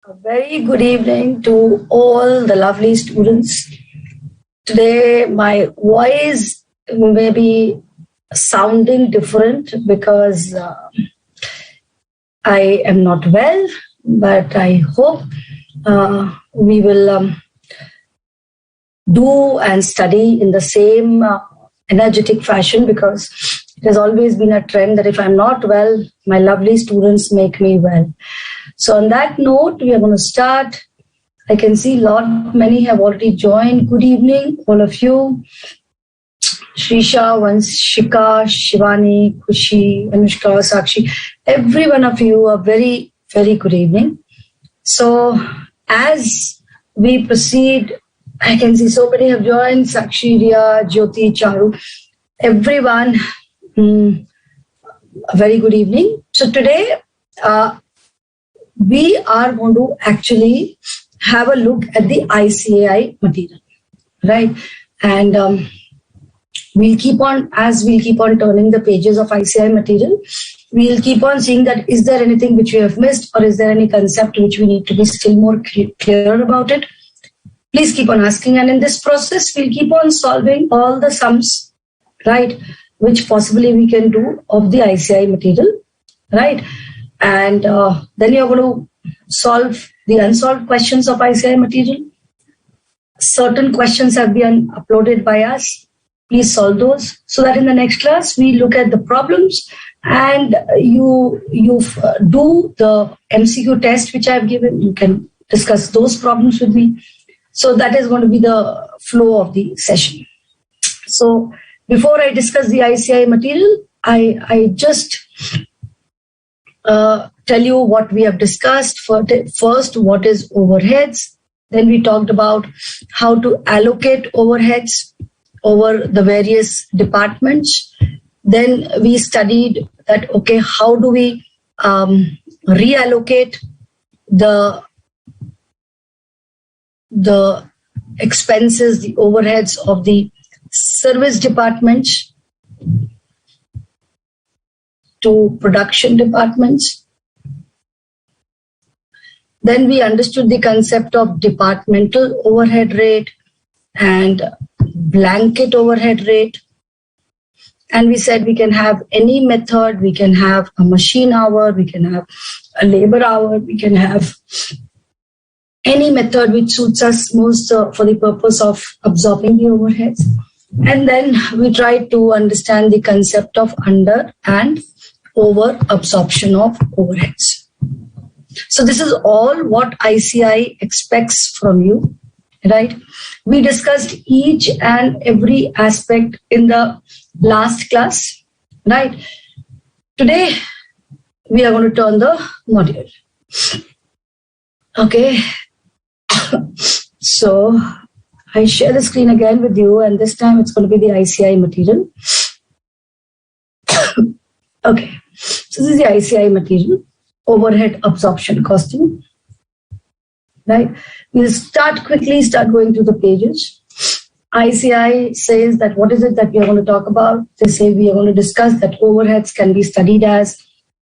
A very good evening to all the lovely students. Today, my voice may be sounding different because I am not well, but I hope we will do and study in the same energetic fashion, because it has always been a trend that if I'm not well, my lovely students make me well. So on that note, we are going to start. I can see many have already joined. Good evening, all of you. Shrisha, Vanshika, Shivani, Khushi, Anushka, Sakshi, every one of you, a very, very good evening. So as we proceed, I can see so many have joined. Sakshi, Riya, Jyoti, Charu, everyone, a very good evening. So today, we are going to actually have a look at the ICAI material, right? And we'll keep on turning the pages of ICAI material, we'll keep on seeing that is there anything which we have missed, or is there any concept which we need to be still more clear about it. Please keep on asking, and in this process, we'll keep on solving all the sums, right, which possibly we can do of the ICAI material, right? And then you're going to solve the unsolved questions of ICAI material. Certain questions have been uploaded by us. Please solve those so that in the next class we look at the problems and you do the MCQ test which I've given. You can discuss those problems with me. So that is going to be the flow of the session. So before I discuss the ICAI material, I just tell you what we have discussed. First, what is overheads? Then we talked about how to allocate overheads over the various departments. Then we studied that, okay, how do we reallocate the expenses, the overheads of the service departments to production departments. Then we understood the concept of departmental overhead rate and blanket overhead rate. And we said we can have any method, we can have a machine hour, we can have a labor hour, we can have any method which suits us most for the purpose of absorbing the overheads. And then we tried to understand the concept of under and over absorption of overheads. So this is all what ICAI expects from you, right? We discussed each and every aspect in the last class, right? Today, we are going to turn the module. Okay. So I share the screen again with you, and this time it's going to be the ICAI material. Okay. So this is the ICAI material, overhead absorption costing, right? We'll start going through the pages. ICAI says that what is it that we are going to talk about? They say we are going to discuss that overheads can be studied as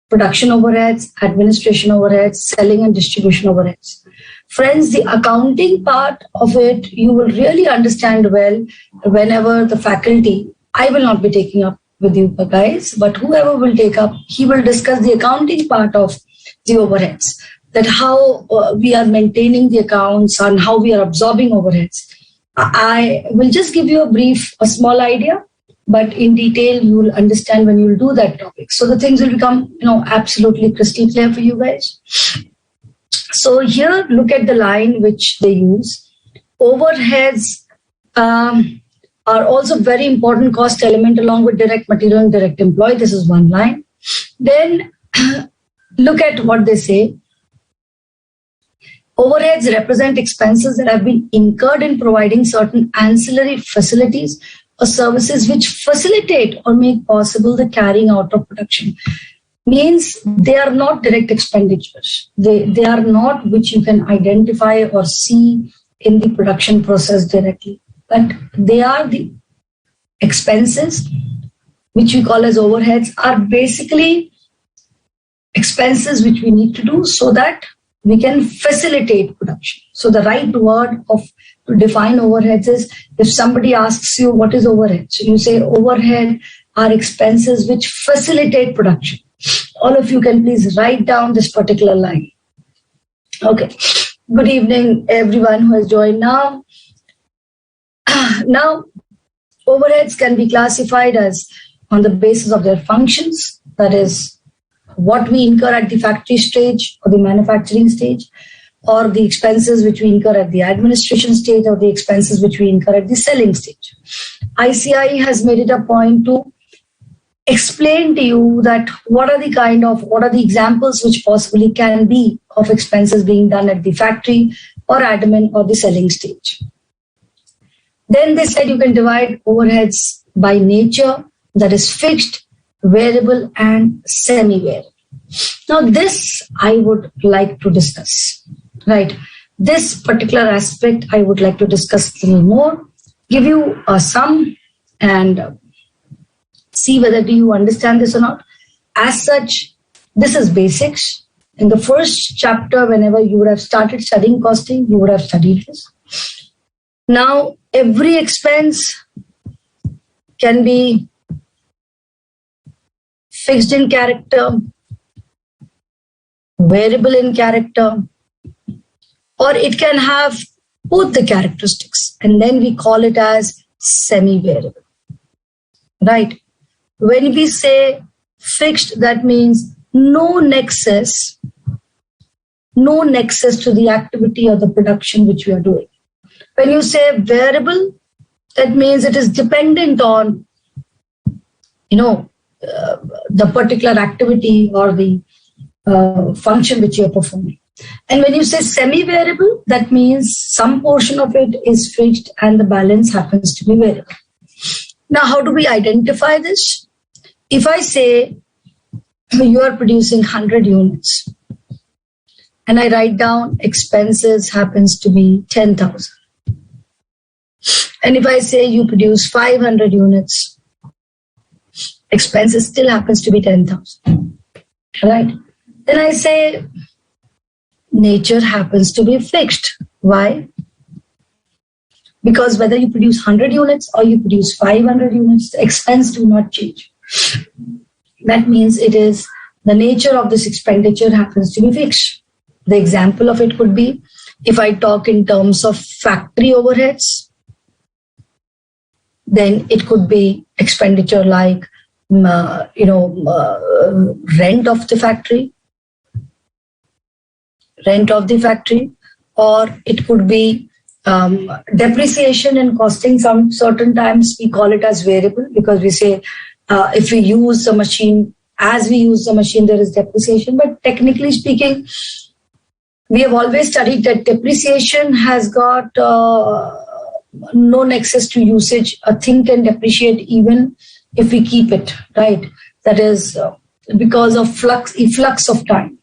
production overheads, administration overheads, selling and distribution overheads. Friends, the accounting part of it, you will really understand well whenever the faculty, I will not be taking up with you guys, but whoever will take up, he will discuss the accounting part of the overheads, that how we are maintaining the accounts and how we are absorbing overheads. I will just give you a small idea, but in detail you will understand when you will do that topic. So the things will become, absolutely crystal clear for you guys. So here, look at the line which they use. Overheads are also very important cost element along with direct material and direct employee. This is one line. Then look at what they say. Overheads represent expenses that have been incurred in providing certain ancillary facilities or services which facilitate or make possible the carrying out of production. Means they are not direct expenditures. They are not which you can identify or see in the production process directly. But they are the expenses, which we call as overheads, are basically expenses which we need to do so that we can facilitate production. So the right word to define overheads is, if somebody asks you what is overhead, so you say overhead are expenses which facilitate production. All of you can please write down this particular line. Okay. Good evening, everyone who has joined now. Now, overheads can be classified as on the basis of their functions, that is, what we incur at the factory stage or the manufacturing stage, or the expenses which we incur at the administration stage, or the expenses which we incur at the selling stage. ICAI has made it a point to explain to you that what are the examples which possibly can be of expenses being done at the factory or admin or the selling stage. Then they said you can divide overheads by nature, that is fixed, variable, and semi-variable. Now this I would like to discuss, right? This particular aspect I would like to discuss a little more, give you a sum and see whether do you understand this or not. As such, this is basics. In the first chapter, whenever you would have started studying costing, you would have studied this. Now, every expense can be fixed in character, variable in character, or it can have both the characteristics, and then we call it as semi-variable, right? When we say fixed, that means no nexus to the activity or the production which we are doing. When you say variable, that means it is dependent on, the particular activity or the function which you are performing. And when you say semi-variable, that means some portion of it is fixed and the balance happens to be variable. Now, how do we identify this? If I say you are producing 100 units and I write down expenses happens to be 10,000. And if I say you produce 500 units, expenses still happens to be 10,000, right? Then I say nature happens to be fixed. Why? Because whether you produce 100 units or you produce 500 units, the expense do not change. That means it is the nature of this expenditure happens to be fixed. The example of it could be, if I talk in terms of factory overheads, then it could be expenditure like, rent of the factory, or it could be depreciation and costing. Some certain times we call it as variable, because we say if we use the machine, as we use the machine, there is depreciation. But technically speaking, we have always studied that depreciation has got no nexus to usage. A thing can depreciate even if we keep it, right? That is because of efflux of time,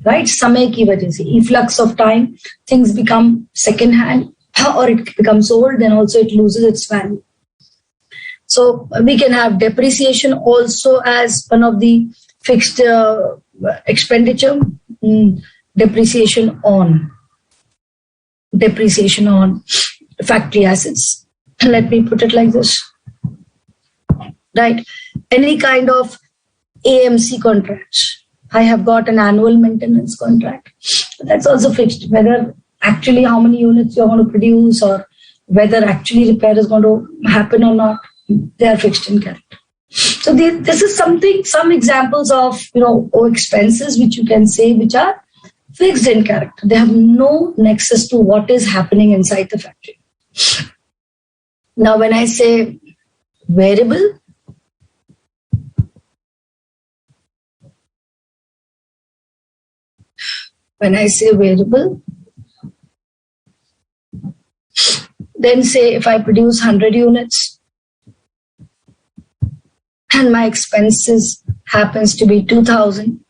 right? Samay ki wajah se, efflux of time, things become second hand or it becomes old, then also it loses its value. So we can have depreciation also as one of the fixed expenditure. Depreciation on factory assets. Let me put it like this, right? Any kind of AMC contracts. I have got an annual maintenance contract. That's also fixed. Whether actually how many units you're going to produce or whether actually repair is going to happen or not, they are fixed in character. So this is some examples of expenses which you can say which are fixed in character. They have no nexus to what is happening inside the factory. Now, when I say variable, then say if I produce 100 units and my expenses happens to be 2,000,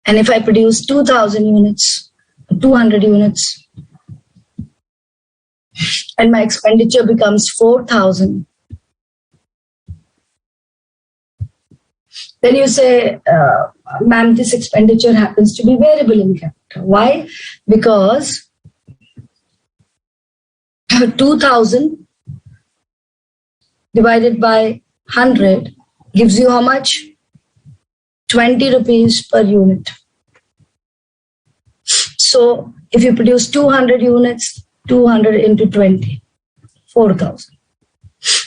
and if I produce 2,000 units, 200 units, and my expenditure becomes 4,000, Then you say, ma'am, this expenditure happens to be variable in capital. Why? Because 2000 divided by 100 gives you how much? 20 rupees per unit. So if you produce 200 units, 200 into 20, 4,000.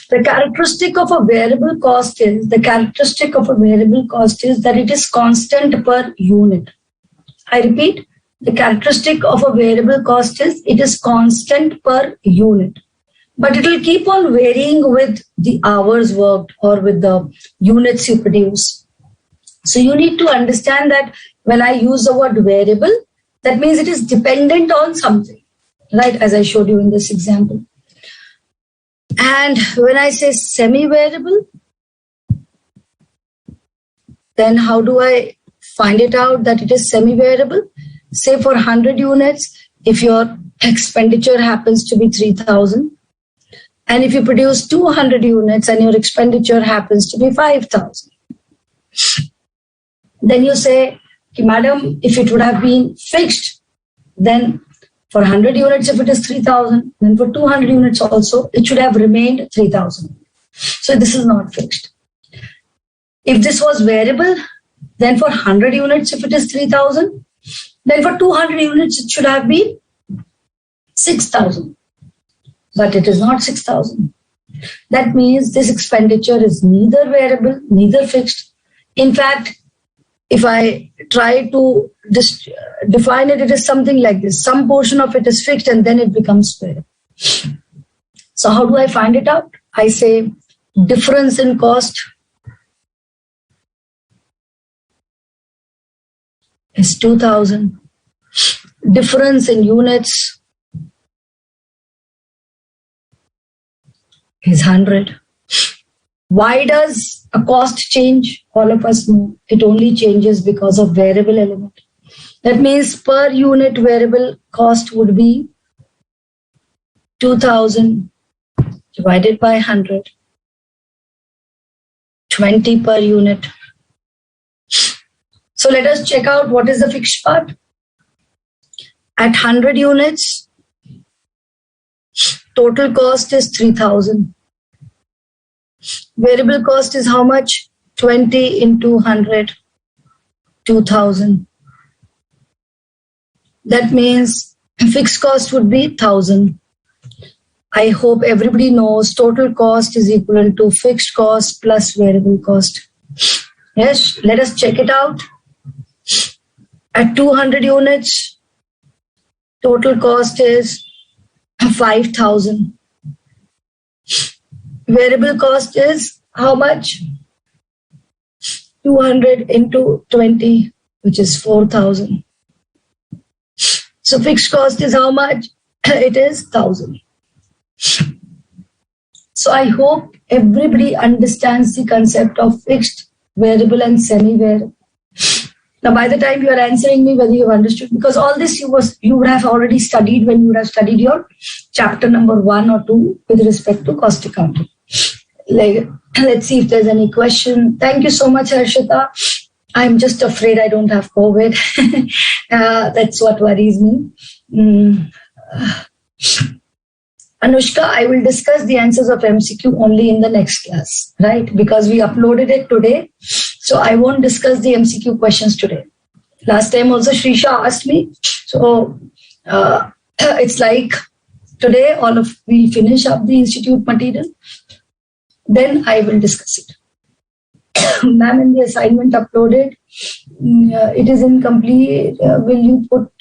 The characteristic of a variable cost is that it is constant per unit. I repeat, the characteristic of a variable cost is it is constant per unit. But it will keep on varying with the hours worked or with the units you produce. So you need to understand that when I use the word variable, that means it is dependent on something, right? As I showed you in this example. And when I say semi-variable, then how do I find it out that it is semi-variable? Say for 100 units, if your expenditure happens to be 3,000, and if you produce 200 units and your expenditure happens to be 5,000, then you say, madam, if it would have been fixed, then for 100 units, if it is 3,000, then for 200 units also, it should have remained 3,000. So this is not fixed. If this was variable, then for 100 units, if it is 3,000, then for 200 units, it should have been 6,000. But it is not 6,000. That means this expenditure is neither variable, neither fixed. In fact, if I try to define it, it is something like this. Some portion of it is fixed and then it becomes variable. So how do I find it out? I say difference in cost is 2,000. Difference in units is 100. Why does a cost change? All of us know it only changes because of variable element. That means per unit variable cost would be 2,000 divided by 100, 20 per unit. So let us check out what is the fixed part. At 100 units, total cost is 3,000. Variable cost is how much? 20 into 100, 2,000. That means fixed cost would be 1,000. I hope everybody knows total cost is equal to fixed cost plus variable cost. Yes, let us check it out. At 200 units, total cost is 5,000. Variable cost is how much? 200 into 20, which is 4,000. So fixed cost is how much? It is 1,000. So I hope everybody understands the concept of fixed, variable and semi-variable. Now, by the time you are answering me whether you have understood, because all this you would have already studied when you would have studied your chapter number 1 or 2 with respect to cost accounting. Let's see if there's any question. Thank you so much, Harshita. I'm just afraid I don't have COVID. That's what worries me. Anushka, I will discuss the answers of MCQ only in the next class, right? Because we uploaded it today. So I won't discuss the MCQ questions today. Last time also Shrisha asked me. So it's like today we'll finish up the institute material. Then I will discuss it. Ma'am, in the assignment uploaded, it is incomplete. Will you put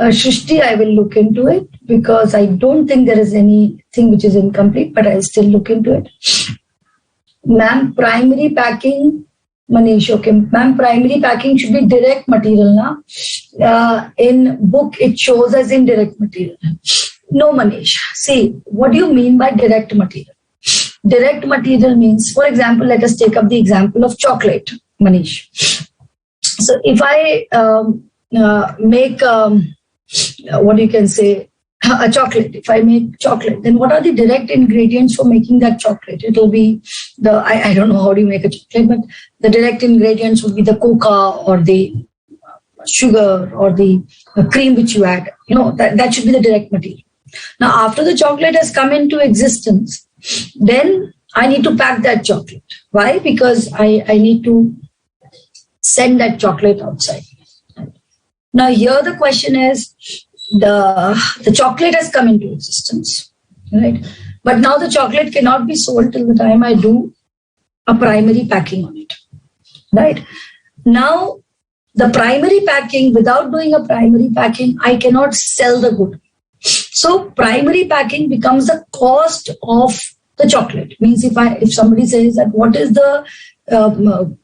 Shrishti? I will look into it because I don't think there is anything which is incomplete, but I'll still look into it. Ma'am, primary packing, Manish, okay. Ma'am, primary packing should be direct material now. In book, it shows as indirect material. No, Manish. See, what do you mean by direct material? Direct material means, for example, let us take up the example of chocolate, Manish. So if I make, what you can say, a chocolate, if I make chocolate, then what are the direct ingredients for making that chocolate? It will be I don't know how do you make a chocolate, but the direct ingredients would be the cocoa or the sugar or the cream which you add. That should be the direct material. Now, after the chocolate has come into existence, then I need to pack that chocolate. Why? Because I need to send that chocolate outside. Now, here the question is, the chocolate has come into existence, right? But now the chocolate cannot be sold till the time I do a primary packing on it, right? Now, the primary packing, without doing a primary packing, I cannot sell the good. So primary packing becomes the cost of the chocolate. Means if somebody says that what is the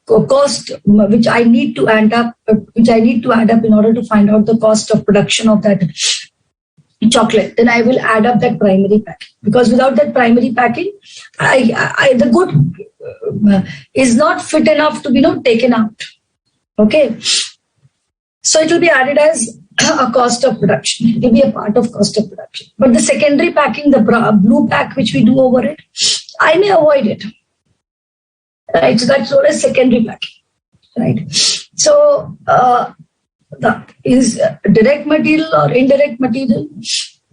cost which I need to add up in order to find out the cost of production of that chocolate, then I will add up that primary packing, because without that primary packing, the good is not fit enough to be taken out. Okay, so it will be added as a cost of production. It will be a part of cost of production. But the secondary packing, the blue pack which we do over it, I may avoid it. Right, so that's known as secondary packing. Right. So is direct material or indirect material?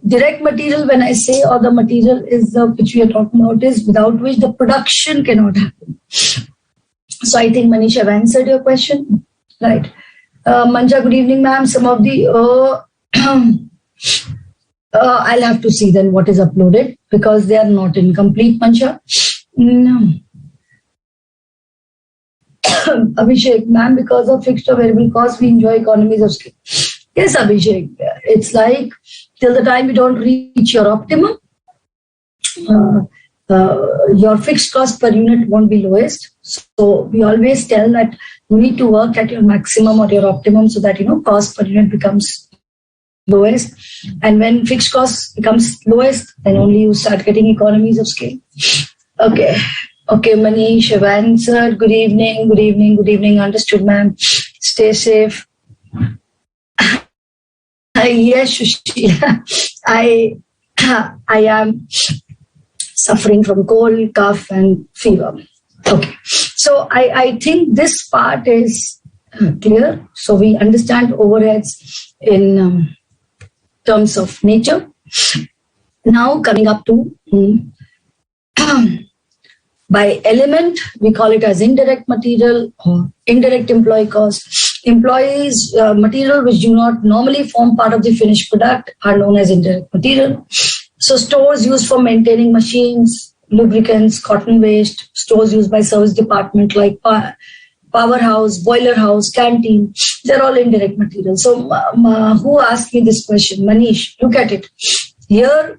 Direct material, when I say, or the material is which we are talking about, is without which the production cannot happen. So I think Manish, I've answered your question. Right. Manja, good evening, ma'am. Some of the I'll have to see then what is uploaded, because they are not incomplete, Manja. No. Abhishek, ma'am, because of fixed or variable costs, we enjoy economies of scale. Yes, Abhishek. It's like till the time you don't reach your optimum, your fixed cost per unit won't be lowest. So we always tell that you need to work at your maximum or your optimum so that cost per unit becomes lowest. And when fixed cost becomes lowest, then only you start getting economies of scale. Okay. Okay, Manish, I've answered. Good evening, good evening, good evening. Understood, ma'am. Stay safe. Yes, Shushi. I am suffering from cold, cough, and fever. Okay. So I think this part is clear. So we understand overheads in terms of nature. Now coming up to by element, we call it as indirect material or indirect employee cost. Employees, material which do not normally form part of the finished product are known as indirect material. So stores used for maintaining machines, lubricants, cotton waste, stores used by service department like powerhouse, boiler house, canteen, they're all indirect material. So who asked me this question? Manish, look at it. Here,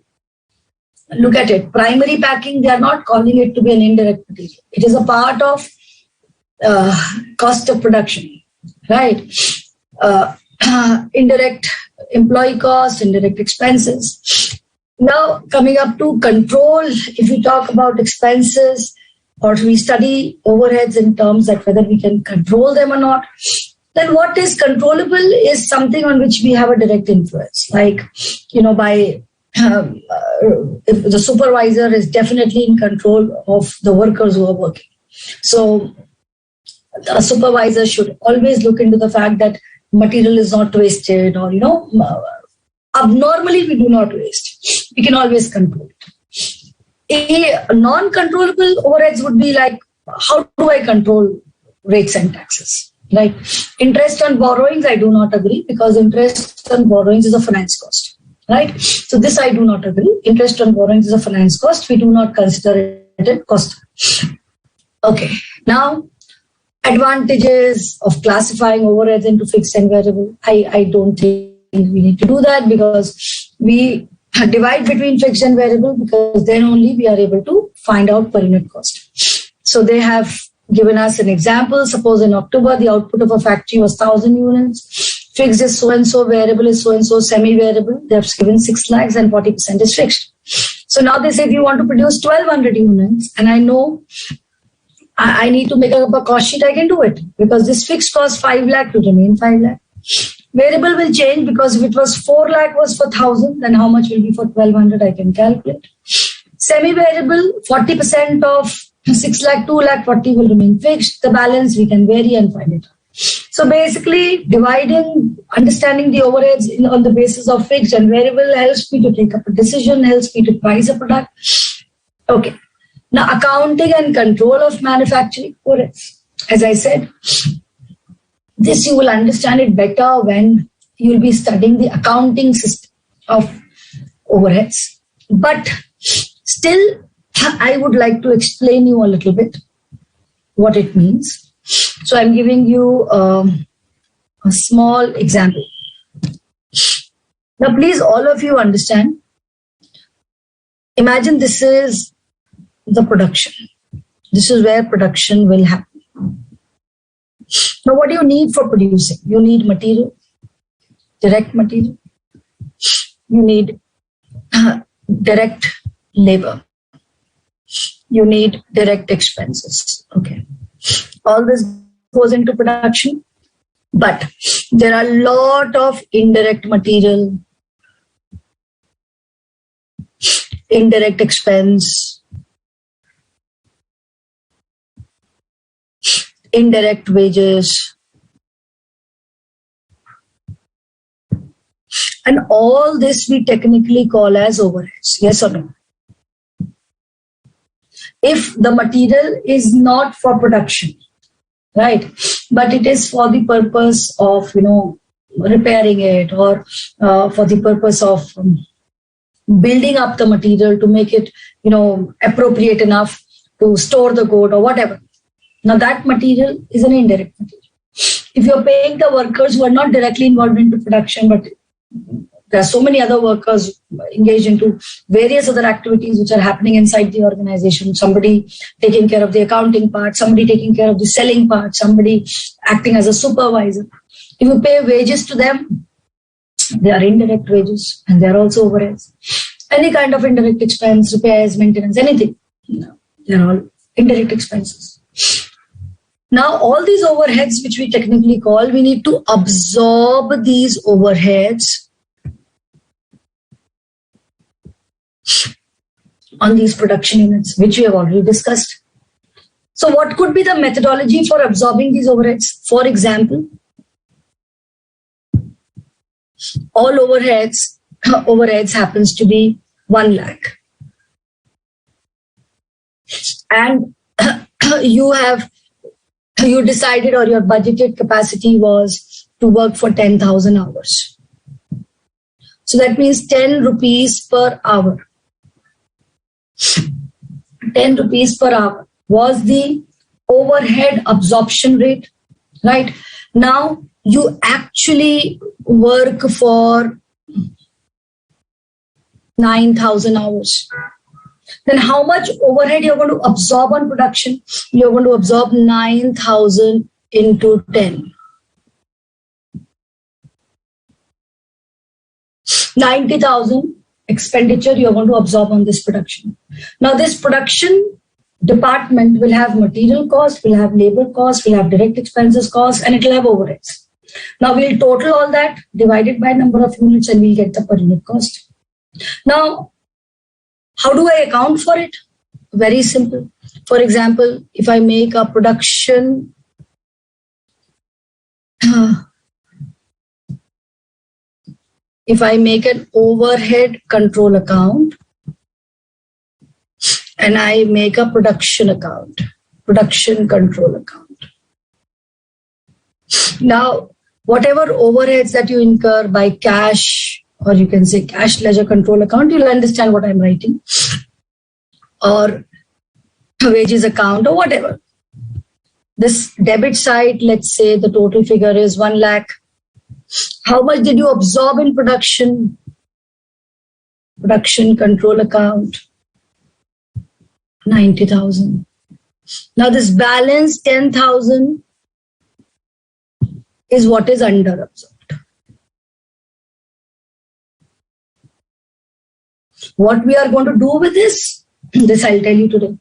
look at it. Primary packing, they are not calling it to be an indirect material. It is a part of cost of production, right? Indirect employee cost, indirect expenses. Now, coming up to control, if we talk about expenses or we study overheads in terms that whether we can control them or not, then what is controllable is something on which we have a direct influence. Like, by if the supervisor is definitely in control of the workers who are working. So a supervisor should always look into the fact that material is not wasted, or, abnormally we do not waste. We can always control it. A non-controllable overheads would be like, how do I control rates and taxes? Right? Interest on borrowings, I do not agree, because interest on borrowings is a finance cost. Right? So this I do not agree. Interest on borrowings is a finance cost. We do not consider it a cost. Okay. Now, advantages of classifying overheads into fixed and variable. I don't think we need to do that, because we divide between fixed and variable, because then only we are able to find out per unit cost. So they have given us an example. Suppose in October, the output of a factory was 1,000 units. Fixed is so-and-so, variable is so-and-so, semi-variable. They have given 6 lakhs and 40% is fixed. So now they say if you want to produce 1,200 units, and I know I need to make up a cost sheet, I can do it, because this fixed cost 5 lakh will remain 5 lakh. Variable will change because if it was 4 lakh was for 1,000, then how much will be for 1,200? I can calculate. Semi-variable, 40% of 6 lakh, 2 lakh 40 will remain fixed. The balance we can vary and find it. So basically, understanding the overheads on the basis of fixed and variable helps me to take up a decision, helps me to price a product. Okay. Now, accounting and control of manufacturing overheads. As I said, this you will understand it better when you will be studying the accounting system of overheads. But still, I would like to explain you a little bit what it means. So I'm giving you a small example. Now, please, all of you understand. Imagine this is the production. This is where production will happen. Now, what do you need for producing? You need material, direct material. You need direct labor. You need direct expenses. Okay. All this goes into production, but there are a lot of indirect material, indirect expense, indirect wages, and all this we technically call as overheads. Yes or no? If the material is not for production, right, but it is for the purpose of, repairing it, or for the purpose of building up the material to make it, appropriate enough to store the good or whatever. Now that material is an indirect material. If you're paying the workers who are not directly involved into production, but there are so many other workers engaged into various other activities which are happening inside the organization, somebody taking care of the accounting part, somebody taking care of the selling part, somebody acting as a supervisor. If you pay wages to them, they are indirect wages and they are also overheads. Any kind of indirect expense, repairs, maintenance, anything, they are all indirect expenses. Now, all these overheads, which we technically call, we need to absorb these overheads on these production units, which we have already discussed. So what could be the methodology for absorbing these overheads? For example, all overheads happens to be 1 lakh. And you decided, or your budgeted capacity was to work for 10,000 hours. So that means 10 rupees per hour. 10 rupees per hour was the overhead absorption rate, right? Now you actually work for 9,000 hours. Then how much overhead you're going to absorb on production? You're going to absorb 9,000 into 10. 90,000 expenditure you're going to absorb on this production. Now this production department will have material cost, will have labor cost, will have direct expenses cost, and it will have overheads. Now we'll total all that, divide it by number of units, and we'll get the per unit cost. Now, how do I account for it? Very simple. For example, if I make a production if I make an overhead control account and I make a production account, production control account. Now, whatever overheads that you incur by cash, or you can say cash ledger control account, you'll understand what I'm writing, or wages account or whatever. This debit side, let's say the total figure is 1 lakh. How much did you absorb in production? Production control account, 90,000. Now this balance 10,000 is what is under absorbed. What we are going to do with this I'll tell you today.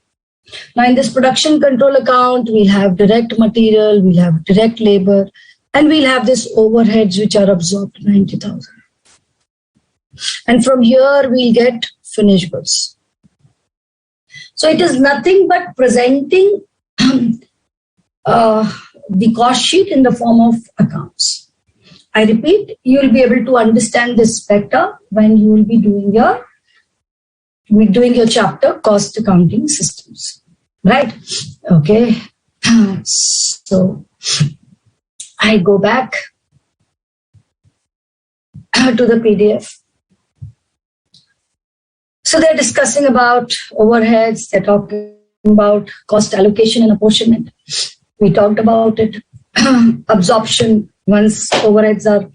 Now in this production control account, we'll have direct material, we'll have direct labor, And we'll have this overheads which are absorbed 90,000. And from here we'll get finished goods. So it is nothing but presenting the cost sheet in the form of accounts. I repeat, you will be able to understand this better when you will be doing your chapter cost accounting systems, right? Okay. So I go back to the PDF. So they're discussing about overheads. They're talking about cost allocation and apportionment. We talked about it. Absorption, once overheads are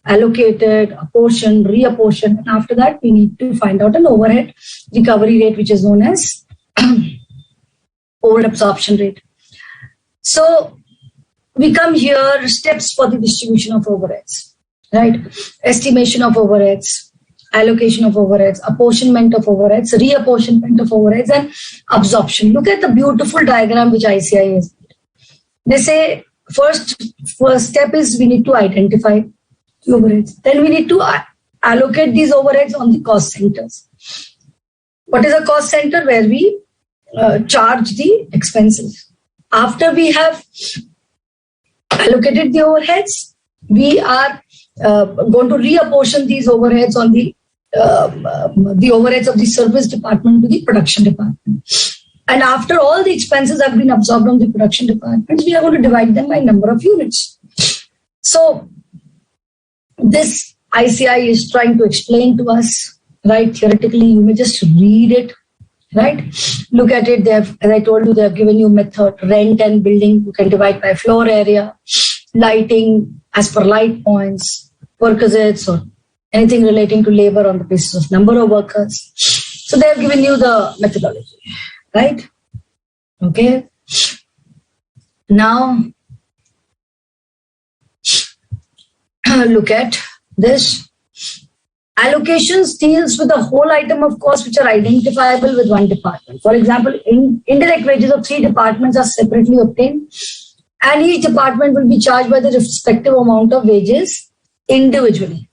allocated, apportioned, reapportioned, and after that we need to find out an overhead recovery rate, which is known as overhead absorption rate. So we come here, steps for the distribution of overheads, right? Estimation of overheads, allocation of overheads, apportionment of overheads, reapportionment of overheads, and absorption. Look at the beautiful diagram which ICAI has made. They say first step is we need to identify the overheads. Then we need to allocate these overheads on the cost centers. What is a cost center? Where we charge the expenses. After we have allocated the overheads, we are going to reapportion these overheads on the overheads of the service department to the production department. And after all the expenses have been absorbed on the production departments, we are going to divide them by number of units. So this ICAI is trying to explain to us, right? Theoretically, you may just read it, right? Look at it. They have, as I told you, they have given you method, rent and building. You can divide by floor area, lighting as per light points, perquisites, or anything relating to labor on the basis of number of workers. So they have given you the methodology, right? Okay. Now, look at this. Allocations deals with the whole item of cost which are identifiable with one department. For example, indirect wages of 3 departments are separately obtained, and each department will be charged by the respective amount of wages individually.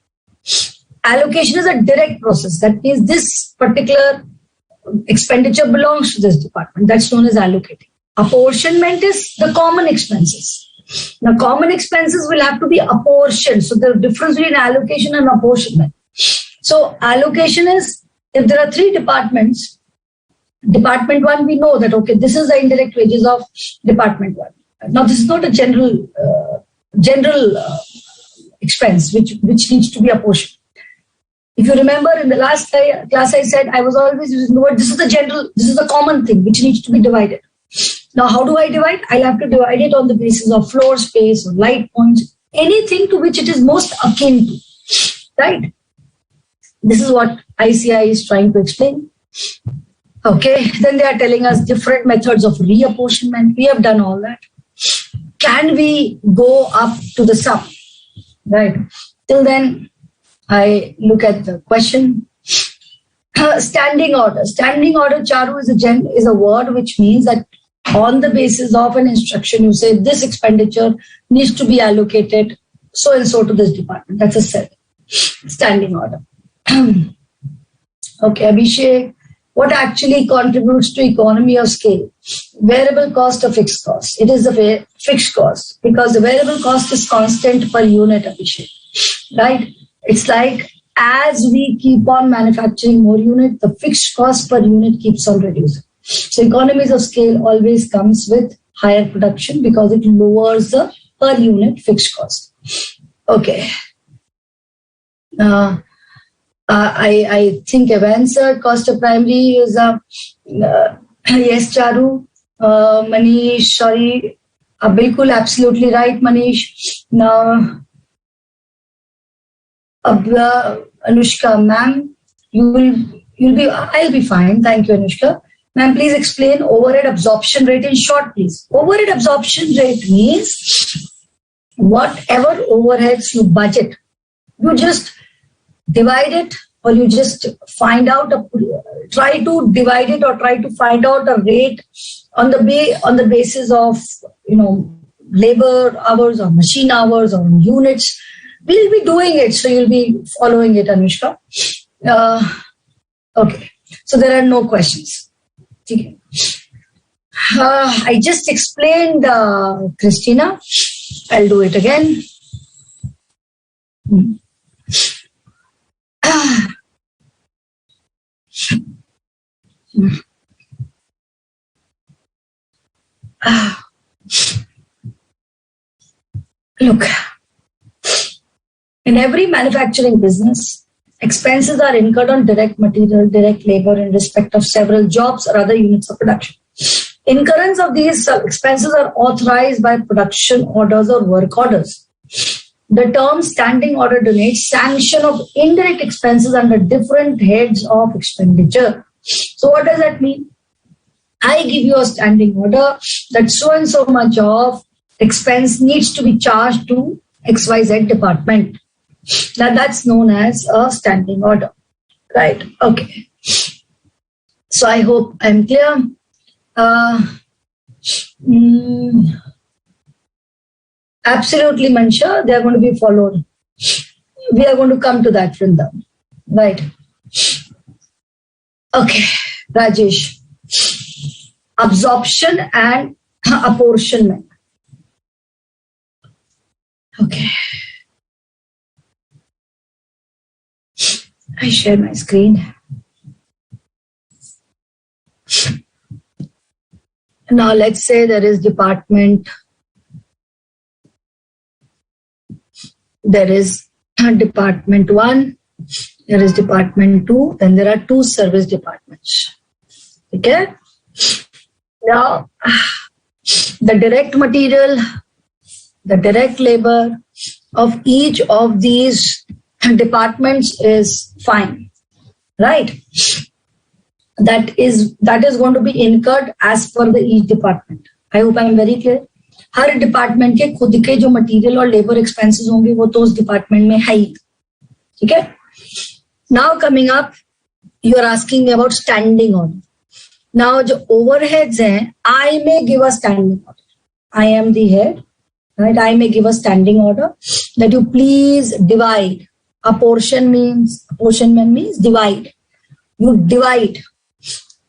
Allocation is a direct process. That means this particular expenditure belongs to this department. That's known as allocating. Apportionment is the common expenses. Now, common expenses will have to be apportioned. So the difference between allocation and apportionment. So allocation is, if there are 3 departments, department 1, we know that, okay, this is the indirect wages of department 1. Now, this is not a general expense which needs to be apportioned. If you remember in the last class, I said I was always using the word, this is the common thing which needs to be divided. Now, how do I divide? I'll have to divide it on the basis of floor space or light points, anything to which it is most akin to, right? This is what ICAI is trying to explain. Okay, then they are telling us different methods of reapportionment. We have done all that. Can we go up to the sum? Right. Till then, I look at the question. Standing order. Standing order, Charu, is a word which means that on the basis of an instruction, you say this expenditure needs to be allocated so and so to this department. That's a standing order. Okay, Abhishek, what actually contributes to economy of scale? Variable cost or fixed cost? It is the fixed cost because the variable cost is constant per unit, Abhishek, right? It's like as we keep on manufacturing more units, the fixed cost per unit keeps on reducing. So economies of scale always comes with higher production because it lowers the per unit fixed cost. Okay. I think I've answered. Cost of primary is yes, Charu. Manish, sorry. Bilkul, absolutely right, Manish. Now, Anushka, ma'am, I'll be fine. Thank you, Anushka. Ma'am, please explain overhead absorption rate in short, please. Overhead absorption rate means whatever overheads you budget, you just divide it, or you just try to divide it, or try to find out a rate on the basis of labor hours or machine hours or units. We'll be doing it, so you'll be following it, Anushka. Okay, so there are no questions. Okay. I just explained, Christina. I'll do it again. Look, in every manufacturing business, expenses are incurred on direct material, direct labor in respect of several jobs or other units of production. Incurrence of these expenses are authorized by production orders or work orders. The term standing order denotes sanction of indirect expenses under different heads of expenditure. So what does that mean? I give you a standing order that so and so much of expense needs to be charged to XYZ department. Now that's known as a standing order, right? Okay. So I hope I'm clear. Absolutely, Mansha, they are going to be followed. We are going to come to that, Vrinda. Right. Okay, Rajesh. Absorption and apportionment. Okay. I share my screen. Now let's say there is department. There is department 1, there is department 2, then there are 2 service departments. Okay? Now, the direct material, the direct labor of each of these departments is fine, right? That is going to be incurred as per the each department. I hope I am very clear. Her department के खुद के जो material और labour expenses होंगे वो तो उस department में है ही, ठीक है. Now coming up, you are asking me about standing order. Now जो ओवरहेड्स हैं, I may give a standing order. I am the head, right? I may give a standing order that you please divide. Apportionment means divide. You divide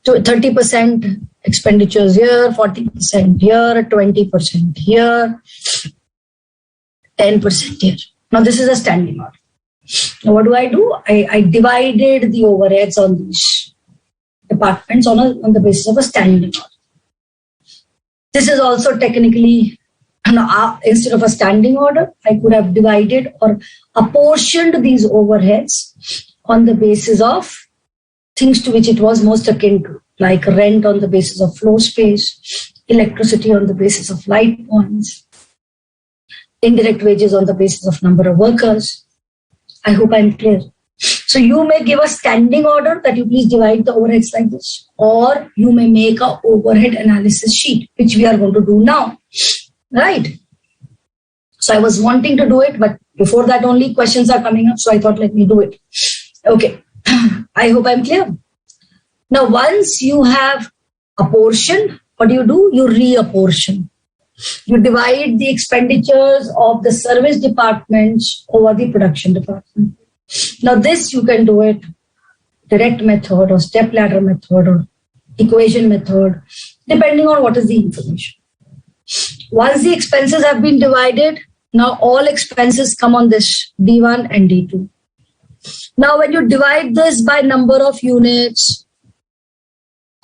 to 30% expenditures here, 40% here, 20% here, 10% here. Now this is a standing order. Now what do? I divided the overheads on these departments on the basis of a standing order. This is also technically, instead of a standing order, I could have divided or apportioned these overheads on the basis of things to which it was most akin to, like rent on the basis of floor space, electricity on the basis of light points, indirect wages on the basis of number of workers. I hope I'm clear. So you may give a standing order that you please divide the overheads like this, or you may make an overhead analysis sheet, which we are going to do now, right? So I was wanting to do it, but before that only questions are coming up, so I thought let me do it. Okay, I hope I'm clear. Now, once you have apportioned, what do? You reapportion. You divide the expenditures of the service departments over the production department. Now, this you can do it direct method or step ladder method or equation method, depending on what is the information. Once the expenses have been divided, now all expenses come on this D1 and D2. Now, when you divide this by number of units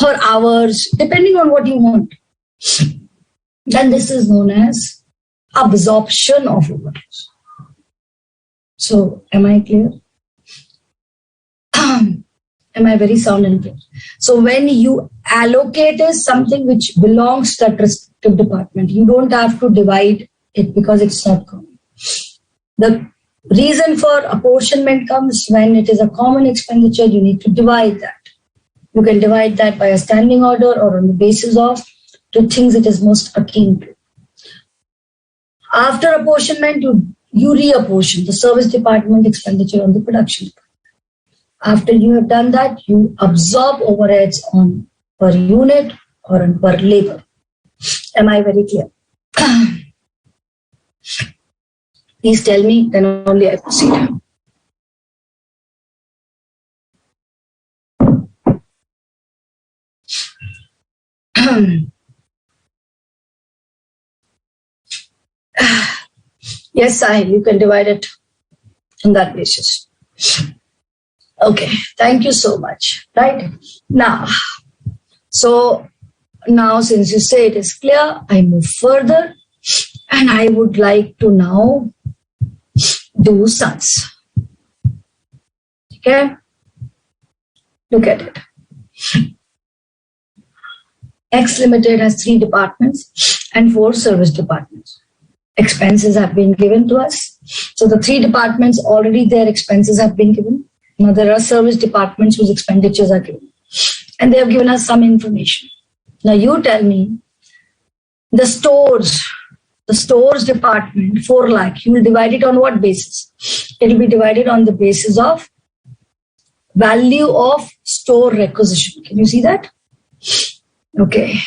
or hours, depending on what you want, then this is known as absorption of overheads. So, am I clear? Am I very sound and clear? So, when you allocate is something which belongs to that respective department, you don't have to divide it because it's not common. The reason for apportionment comes when it is a common expenditure, you need to divide that. You can divide that by a standing order or on the basis of the things it is most akin to. After apportionment, you reapportion the service department expenditure on the production department. After you have done that, you absorb overheads on per unit or on per labor. Am I very clear? Please tell me, then only I proceed. Yes, Sahil, you can divide it on that basis. Okay, thank you so much. Right now, so now since you say it is clear, I move further and I would like to now do sums. Okay, look at it. X Limited has 3 departments and 4 service departments. Expenses have been given to us. So the 3 departments, already their expenses have been given. Now there are service departments whose expenditures are given. And they have given us some information. Now you tell me, the stores department, 4 lakh, you will divide it on what basis? It will be divided on the basis of value of store requisition. Can you see that? Okay.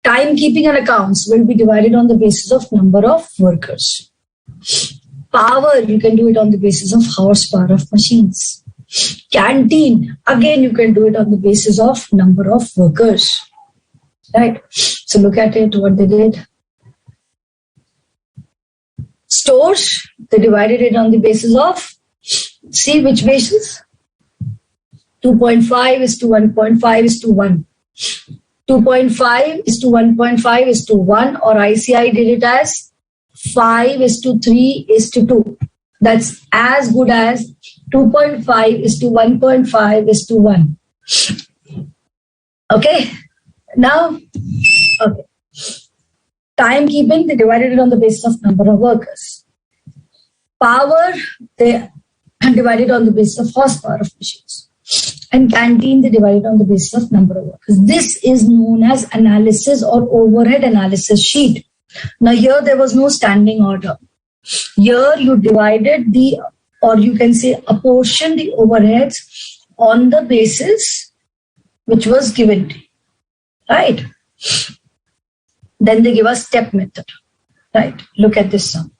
Timekeeping and accounts will be divided on the basis of number of workers. Power, you can do it on the basis of horsepower of machines. Canteen, again, you can do it on the basis of number of workers. Right? So look at it, what they did. Stores, they divided it on the basis of, see which basis? 2.5 is to 1.5 is to 1. 2.5 is to 1.5 is to 1, or ICAI did it as 5 is to 3 is to 2. That's as good as 2.5 is to 1.5 is to 1. Okay. Now, okay. Timekeeping, they divided it on the basis of number of workers. Power, they divided on the basis of horsepower of machines. And canteen, they divided on the basis of number of workers. This is known as analysis or overhead analysis sheet. Now here there was no standing order. Here you divided or you can say apportion the overheads on the basis which was given to you. Right? Then they give us step method. Right? Look at this sum.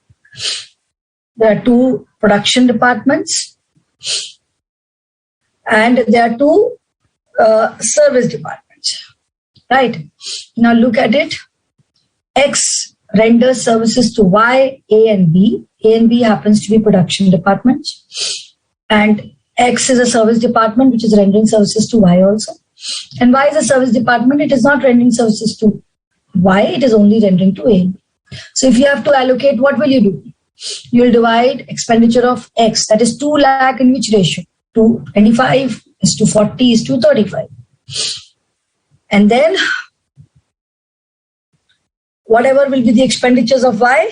There are 2 production departments and there are 2 service departments. Right? Now look at it. X renders services to Y, A and B. A and B happens to be production departments. And X is a service department which is rendering services to Y also. And Y is a service department. It is not rendering services to Y. It is only rendering to A and B. So if you have to allocate, what will you do? You will divide expenditure of X, that is 2 lakh, in which ratio? 25 is to 40 is to 35. And then whatever will be the expenditures of Y,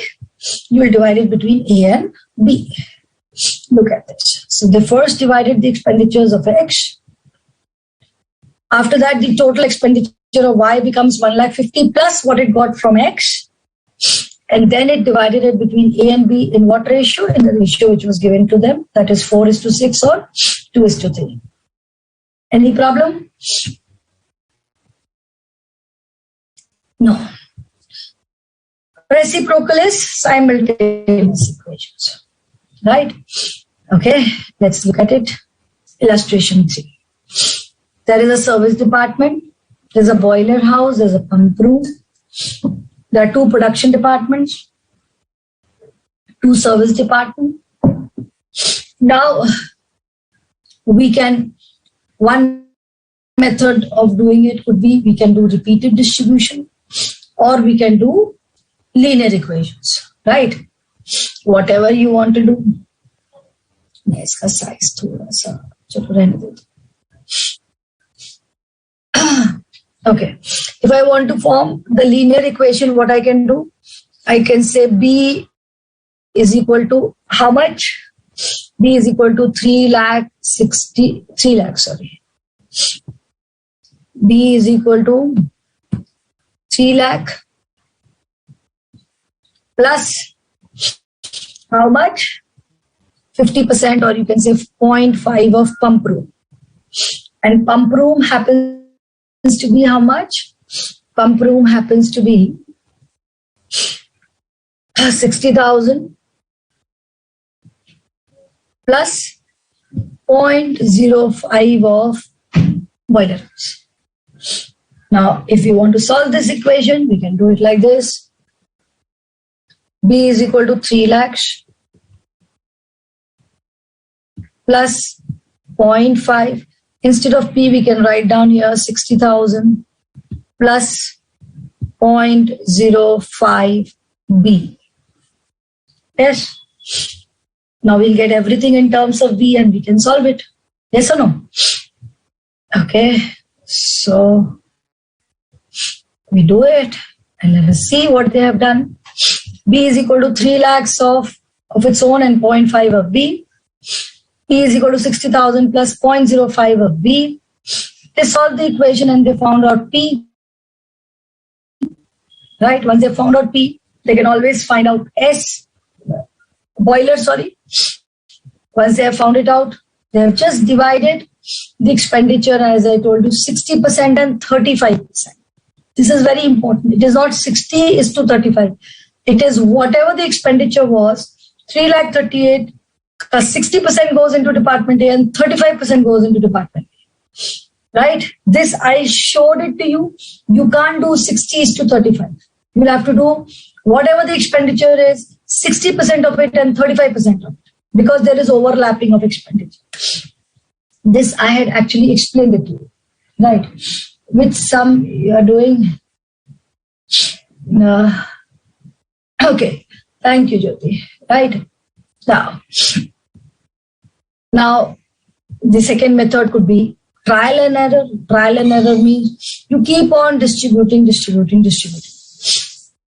you will divide it between A and B. Look at this. So they first divided the expenditures of X. After that, the total expenditure of Y becomes 1,50,000 plus what it got from X. And then it divided it between A and B in what ratio? In the ratio which was given to them. That is 4:6 or 2:3. Any problem? No. Reciprocal is simultaneous equations. Right? Okay, let's look at it. Illustration 3. There is a service department. There's a boiler house. There's a pump room. There are 2 production departments, 2 service departments. Now, one method of doing it could be, we can do repeated distribution or we can do linear equations, right? Whatever you want to do. इसका size थोड़ा सा चलो रहने दो. Okay, if I want to form the linear equation, what I can do? I can say B is equal to how much? B is equal to 3 lakh, sorry. B is equal to 3 lakh plus how much? 50%, or you can say 0.5 of pump room. And pump room happens to be how much? Pump room happens to be 60,000 plus 0.05 of boiler house. Now, if you want to solve this equation, we can do it like this. B is equal to 3 lakhs plus 0.5. Instead of P, we can write down here 60,000 plus 0.05 B. Yes. Now we'll get everything in terms of B and we can solve it. Yes or no? Okay. So we do it and let us see what they have done. B is equal to 3 lakhs of its own and 0.5 of B. P is equal to 60,000 plus 0.05 of B. They solved the equation and they found out P. Right? Once they found out P, they can always find out S. Boiler, sorry. Once they have found it out, they have just divided the expenditure, as I told you, 60% and 35%. This is very important. It is not 60 is to 35. It is whatever the expenditure was, 3,38,000, 60% goes into department A and 35% goes into department A. Right? This I showed it to you. You can't do 60 is to 35. You will have to do whatever the expenditure is, 60% of it and 35% of it, because there is overlapping of expenditure. This I had actually explained it to you. Right? With some you are doing. Okay. Thank you, Jyoti. Right? Now, the second method could be trial and error. Trial and error means you keep on distributing.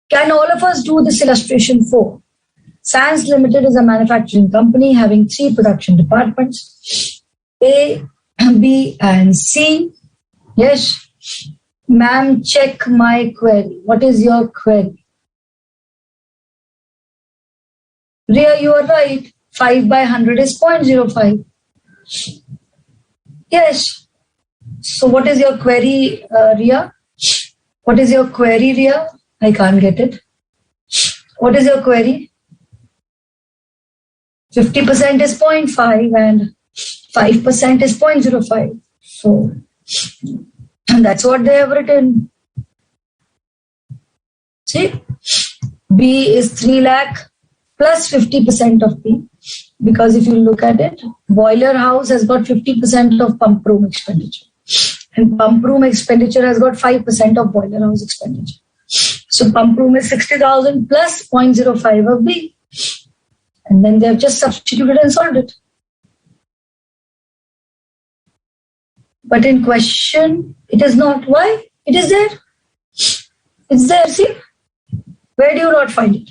Can all of us do this illustration 4? Sans Limited is a manufacturing company having 3 production departments, A, B, and C. Yes. Ma'am, check my query. What is your query? Ria, you are right. 5 by 100 is 0.05. Yes. So what is your query, Ria? What is your query, Ria? I can't get it. What is your query? 50% is 0.5 and 5% is 0.05. So that's what they have written. See? B is 3 lakh plus 50% of P. Because if you look at it, boiler house has got 50% of pump room expenditure. And pump room expenditure has got 5% of boiler house expenditure. So pump room is 60,000 plus 0.05 of B. And then they have just substituted and solved it. But in question, it is not. Why? It is there. It's there, see? Where do you not find it?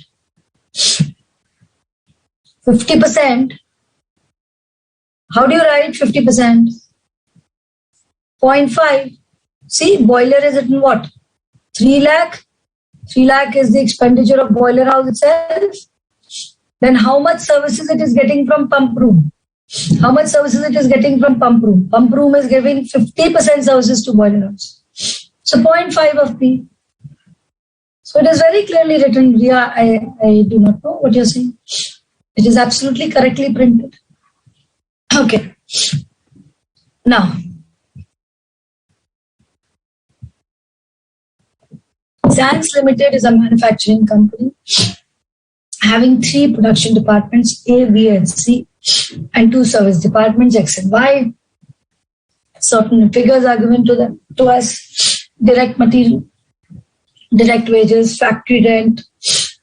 50%. How do you write 50%? 0.5. See, boiler is written what? 3 lakh. 3 lakh is the expenditure of boiler house itself. Then how much services it is getting from pump room? How much services it is getting from pump room? Pump room is giving 50% services to boiler house. So 0.5 of P. So it is very clearly written. Ria, I do not know what you're saying. It is absolutely correctly printed. Okay. Now, Sans Limited is a manufacturing company having 3 production departments, A, B, and C, and 2 service departments, X and Y. Certain figures are given to us: direct material, direct wages, factory rent,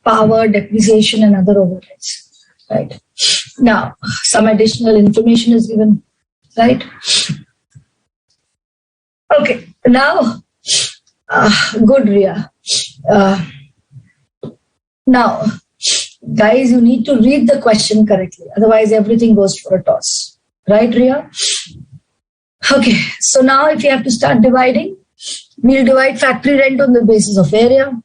power, depreciation, and other overheads. Right. Now, some additional information is given. Right. Okay. Now, good, Ria. Now, guys, you need to read the question correctly. Otherwise, everything goes for a toss. Right, Ria? Okay. So now if you have to start dividing, we'll divide factory rent on the basis of area.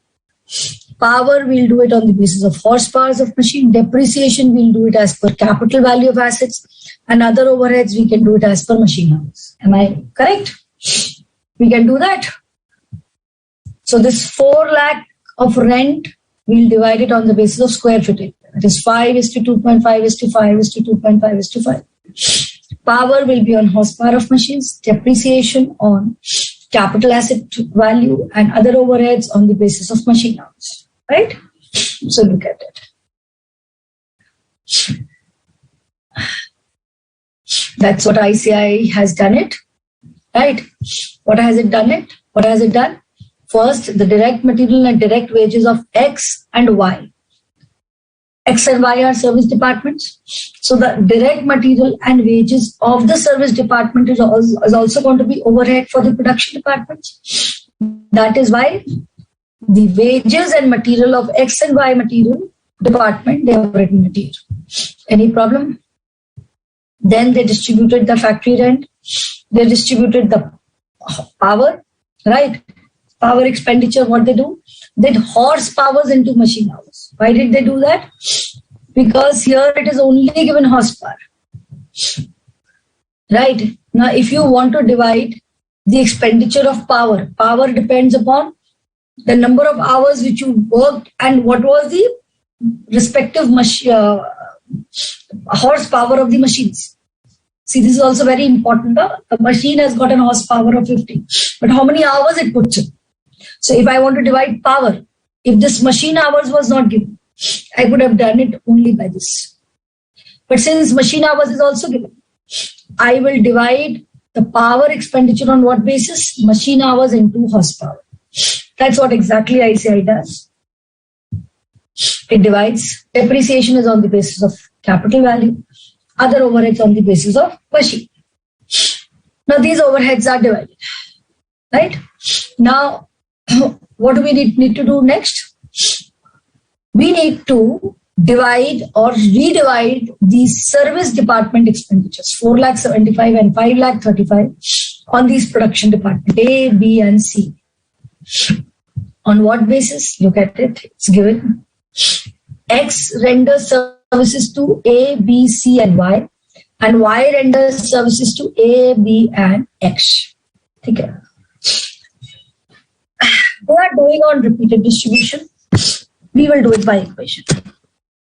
Power, we'll do it on the basis of horsepower of machine. Depreciation, we'll do it as per capital value of assets. And other overheads, we can do it as per machine hours. Am I correct? We can do that. So this 4 lakh of rent we'll divide it on the basis of square footage. It is 5:2.5:5:2.5:5. Power will be on horsepower of machines, depreciation on capital asset value, and other overheads on the basis of machine hours. Right? So look at it. That's what ICAI has done it. Right? What has it done it? What has it done? First, the direct material and direct wages of X and Y. X and Y are service departments. So the direct material and wages of the service department is also going to be overhead for the production departments. That is why the wages and material of X and Y material department, they have written material. Any problem? Then they distributed the factory rent. They distributed the power, right? Power expenditure, what they do? They did horsepowers into machine hours. Why did they do that? Because here it is only given horsepower. Right? Now, if you want to divide the expenditure of power, power depends upon the number of hours which you worked and what was the respective horsepower of the machines. See, this is also very important. The machine has got an horsepower of 50, but how many hours it puts in? So if I want to divide power, if this machine hours was not given, I could have done it only by this. But since machine hours is also given, I will divide the power expenditure on what basis? Machine hours into horsepower. That's what exactly ICAI does. It divides. Depreciation is on the basis of capital value. Other overheads on the basis of machine. Now these overheads are divided. Right? Now, what do we need to do next? We need to divide or redivide the service department expenditures, 4,75,000 and 5,35,000 on these production departments, A, B, and C. On what basis? Look at it. It's given. X renders services to A, B, C, and Y, and Y renders services to A, B, and X. Okay. We are doing on repeated distribution. We will do it by equation.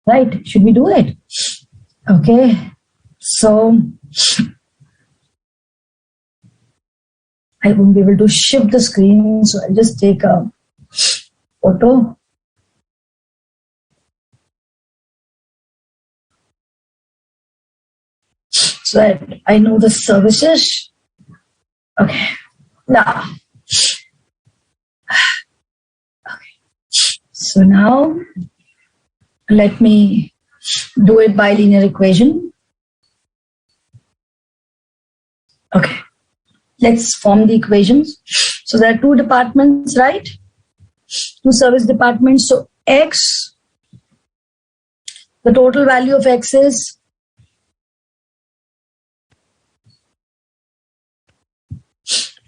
Right? Should we do it? Okay. So, I won't be able to shift the screen, so I'll just take a photo. So that I know the services. Okay. Now, so now let me do it by linear equation. Okay. Let's form the equations. So there are two departments, right? Two service departments. So X, the total value of X is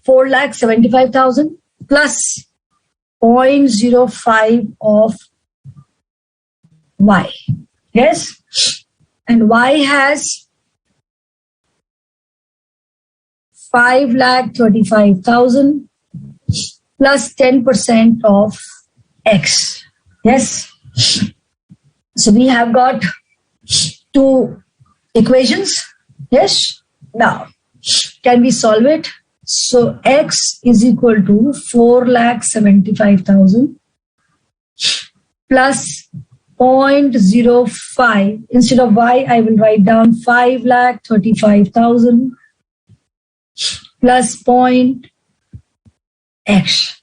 4,75,000 plus 0.05 of Y. Yes? And Y has 5,35,000 plus 10% of X. Yes? So we have got two equations. Yes? Now, can we solve it? So X is equal to 4,75,000 plus 0.05. Instead of Y, I will write down 5,35,000 plus point X.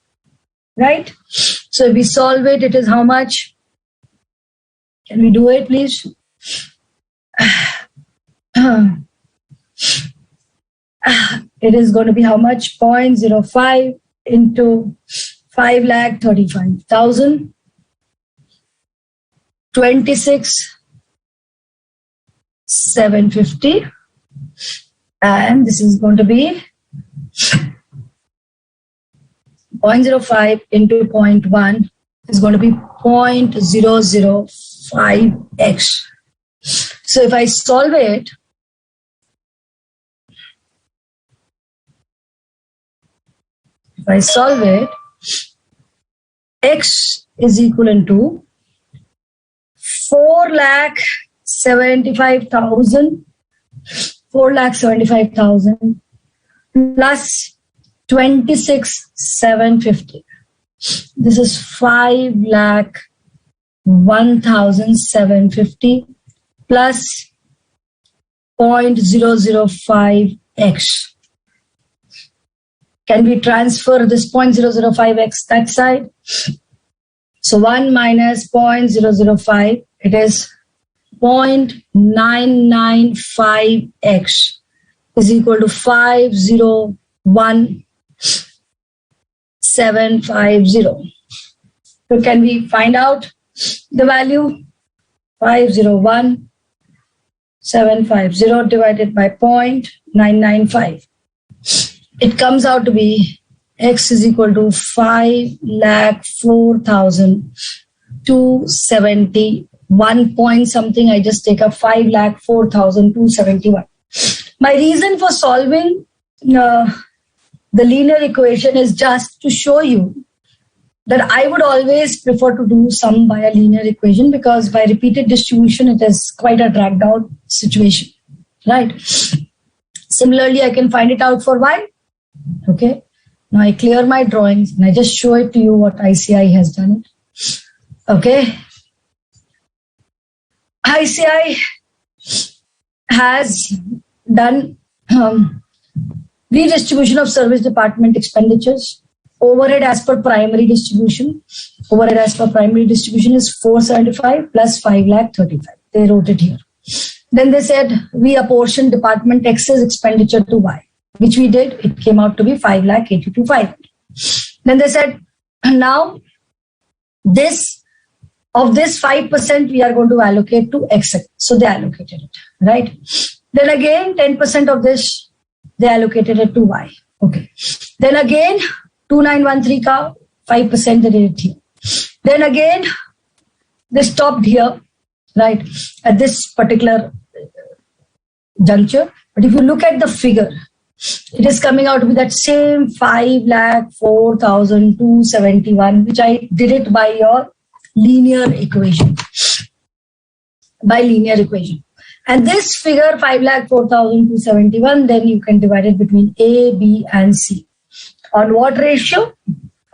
Right? So if we solve it, it is how much? Can we do it, please? It is going to be how much? 0.05 into 5,35,000. 26,750. And this is going to be 0.05 into 0.1 is going to be 0.005x. So if I solve it, X is equivalent to 4,75,000 plus 26,750. This is 5,01,750 plus 0.005x. Can we transfer this 0.005x that side? So 1 minus 0.005, it is 0.995x is equal to 501,750. So can we find out the value? 501,750 divided by 0.995. It comes out to be x is equal to 5,04,271 point something. I just take up 5,04,271. My reason for solving the linear equation is just to show you that I would always prefer to do sum by a linear equation, because by repeated distribution, it is quite a dragged out situation, right? Similarly, I can find it out for y. Okay. Now I clear my drawings and I just show it to you what ICAI has done. Okay. ICAI has done redistribution of service department expenditures. Overhead as per primary distribution. Overhead as per primary distribution is 475 plus 5,35,000. They wrote it here. Then they said we apportion department X's expenditure to Y, which we did. It came out to be 5,82,500. Then they said now this of this 5% we are going to allocate to X. So they allocated it, right? Then again 10% of this they allocated it to Y. Okay. Then again 2913 ka 5% they did it here. Then again they stopped here, right, at this particular juncture. But if you look at the figure, it is coming out to be that same 5,04,271, which I did it by your linear equation. By linear equation. And this figure 5,04,271, then you can divide it between A, B, and C. On what ratio?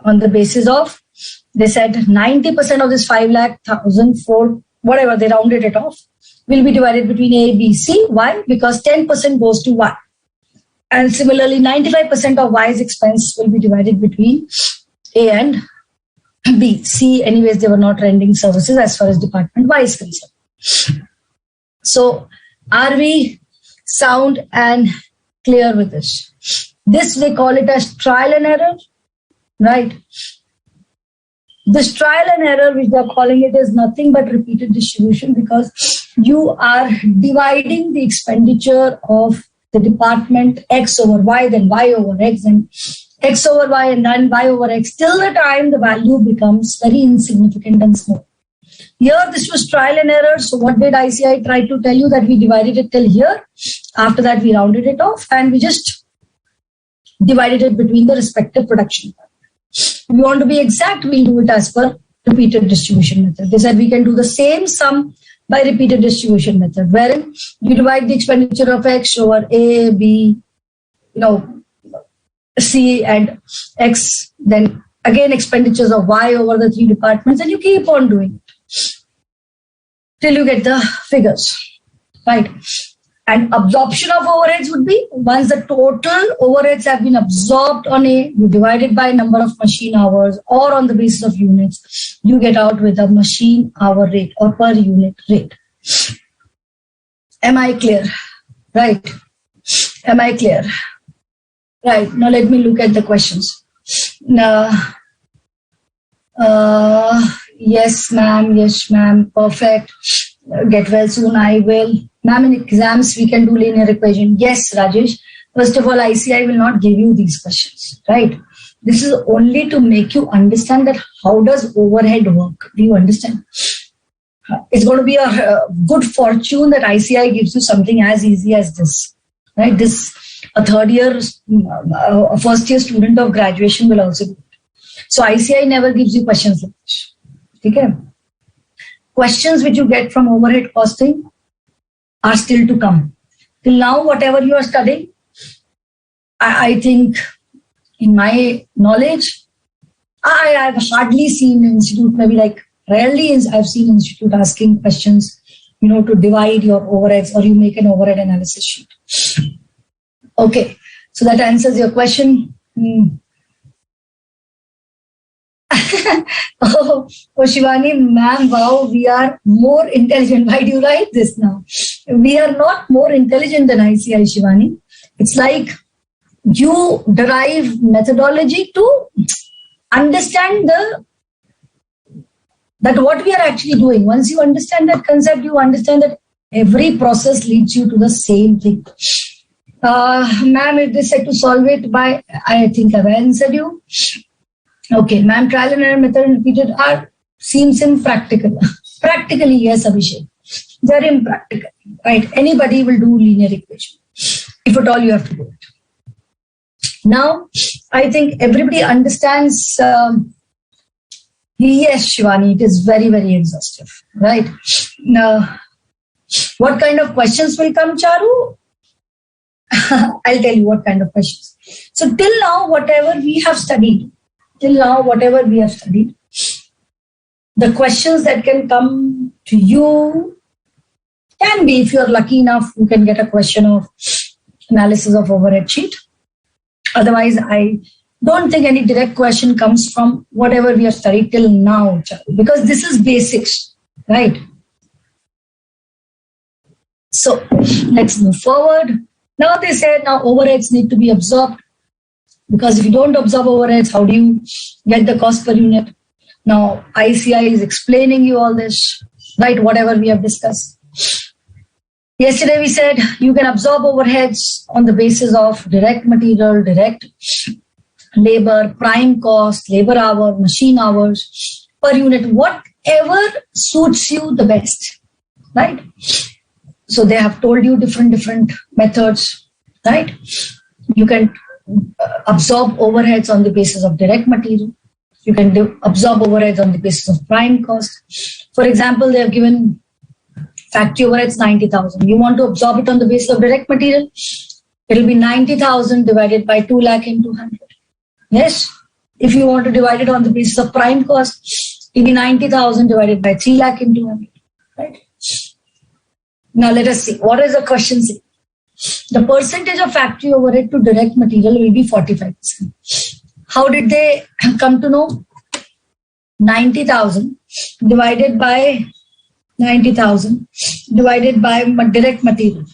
On the basis of, they said 90% of this 5,00,000 for whatever they rounded it off will be divided between A, B, C. Why? Because 10% goes to Y. And similarly, 95% of Y's expense will be divided between A and B. C, anyways, they were not rendering services as far as department Y is concerned. So, are we sound and clear with this? This they call it as trial and error, right? This trial and error, which they are calling it, is nothing but repeated distribution, because you are dividing the expenditure of the department X over Y, then Y over X, and X over Y, and then Y over X, till the time the value becomes very insignificant and small. Here, this was trial and error. So what did ICAI try to tell you? That we divided it till here. After that, we rounded it off and we just divided it between the respective production. If we want to be exact, we'll do it as per repeated distribution method. They said we can do the same sum by repeated distribution method, wherein you divide the expenditure of X over A, B, C, and X, then again expenditures of Y over the three departments, and you keep on doing it till you get the figures, right? And absorption of overheads would be, once the total overheads have been absorbed on A, you divide it by number of machine hours, or on the basis of units, you get out with a machine hour rate or per unit rate. Am I clear? Right. Am I clear? Right. Now let me look at the questions. Now, yes, ma'am. Yes, ma'am. Perfect. Get well soon. I will. Ma'am, in exams, we can do linear equation. Yes, Rajesh. First of all, ICAI will not give you these questions, right? This is only to make you understand that how does overhead work. Do you understand? It's going to be a good fortune that ICAI gives you something as easy as this, right? This, a third year, a first year student of graduation will also do it. So ICAI never gives you questions like this. Okay? questions which you get from overhead costing are still to come. Till now, whatever you are studying, I think in my knowledge, I've hardly seen institute, maybe like rarely I've seen institute asking questions, to divide your overheads, or you make an overhead analysis sheet. Okay, so that answers your question. Oh, Shivani, ma'am, wow, we are more intelligent. Why do you write this now? We are not more intelligent than ICAI, Shivani. It's like you derive methodology to understand that what we are actually doing. Once you understand that concept, you understand that every process leads you to the same thing. Ma'am, if they said to solve it by, I think I've answered you. Okay, ma'am, trial and error method repeated seems impractical. Practically, yes, Abhishek. They're impractical, right? Anybody will do linear equation. If at all you have to do it. Now, I think everybody understands. Yes, Shivani, it is very, very exhaustive, right? Now, what kind of questions will come, Charu? I'll tell you what kind of questions. So till now, whatever we have studied, the questions that can come to you can be, if you're lucky enough, you can get a question of analysis of overhead sheet. Otherwise, I don't think any direct question comes from whatever we have studied till now, because this is basics, right? So let's move forward. Now they said now overheads need to be absorbed, because if you don't absorb overheads, how do you get the cost per unit? Now ICAI is explaining you all this, right? Whatever we have discussed. Yesterday we said you can absorb overheads on the basis of direct material, direct labor, prime cost, labor hour, machine hours per unit, whatever suits you the best, right? So they have told you different methods, right? You can absorb overheads on the basis of direct material. You can absorb overheads on the basis of prime cost. For example, they have given factory overheads 90,000. You want to absorb it on the basis of direct material, it will be 90,000 divided by 2 lakh into 100. Yes. If you want to divide it on the basis of prime cost, it will be 90,000 divided by 3 lakh into 100. Right? Now let us see. What is the question say? The percentage of factory overhead to direct material will be 45%. How did they come to know? 90,000 divided by direct material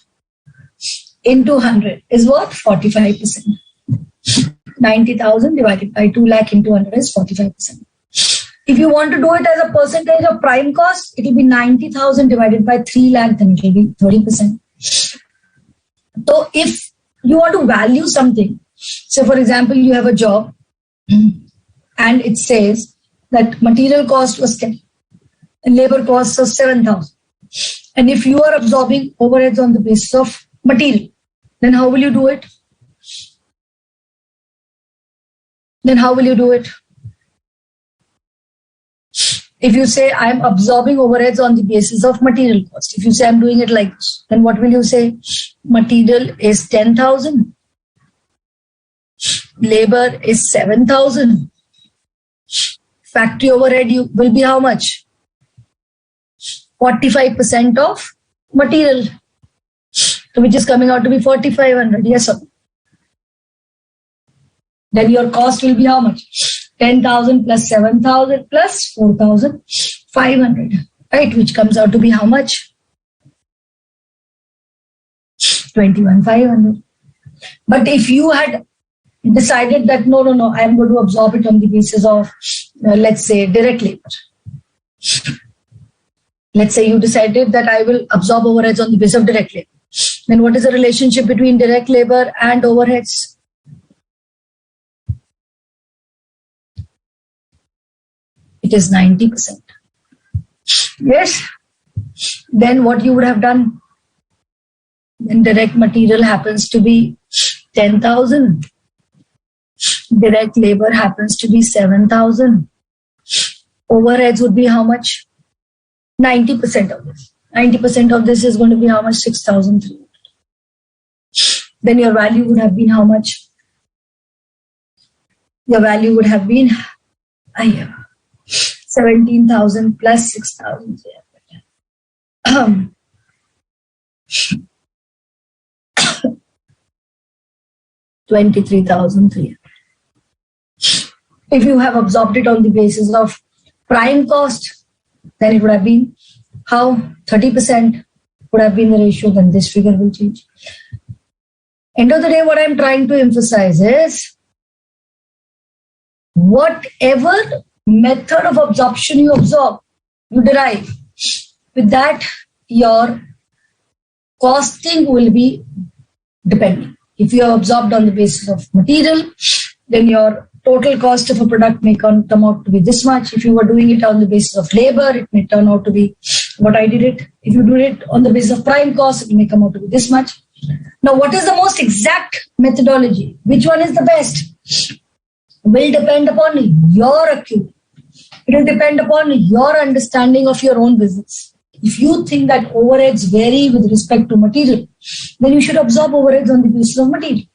into 100 is what? 45%. 90,000 divided by 2 lakh into 100 is 45%. If you want to do it as a percentage of prime cost, it will be 90,000 divided by 3 lakh, then it will be 30%. So if you want to value something, so for example, you have a job and it says that material cost was 10 and labor cost was 7,000. And if you are absorbing overheads on the basis of material, then how will you do it? If you say I'm absorbing overheads on the basis of material cost, if you say I'm doing it like this, then what will you say? Material is 10,000. Labor is 7,000. Factory overhead will be how much? 45% of material, which is coming out to be 4,500. Yes, sir. Then your cost will be how much? 10,000 plus 7,000 plus 4,500, right? Which comes out to be how much? 21,500. But if you had decided that no, I am going to absorb it on the basis of, let's say, direct labor. Let's say you decided that I will absorb overheads on the basis of direct labor. Then what is the relationship between direct labor and overheads? It is 90%. Yes. Then what you would have done? Then direct material happens to be 10,000. Direct labor happens to be 7,000. Overheads would be how much? 90% of this. 90% of this is going to be how much? 6,300. Then your value would have been how much? Your value would have been 17,000 plus 6,000. 23,300. If you have absorbed it on the basis of prime cost, then it would have been how? 30% would have been the ratio, then this figure will change. End of the day, what I'm trying to emphasize is whatever method of absorption you derive, with that your costing will be depending. If you have absorbed on the basis of material, then your total cost of a product may come out to be this much. If you were doing it on the basis of labor, it may turn out to be what I did it. If you do it on the basis of prime cost, it may come out to be this much. Now, what is the most exact methodology? Which one is the best? Will depend upon your acumen. It will depend upon your understanding of your own business. If you think that overheads vary with respect to material, then you should absorb overheads on the basis of material.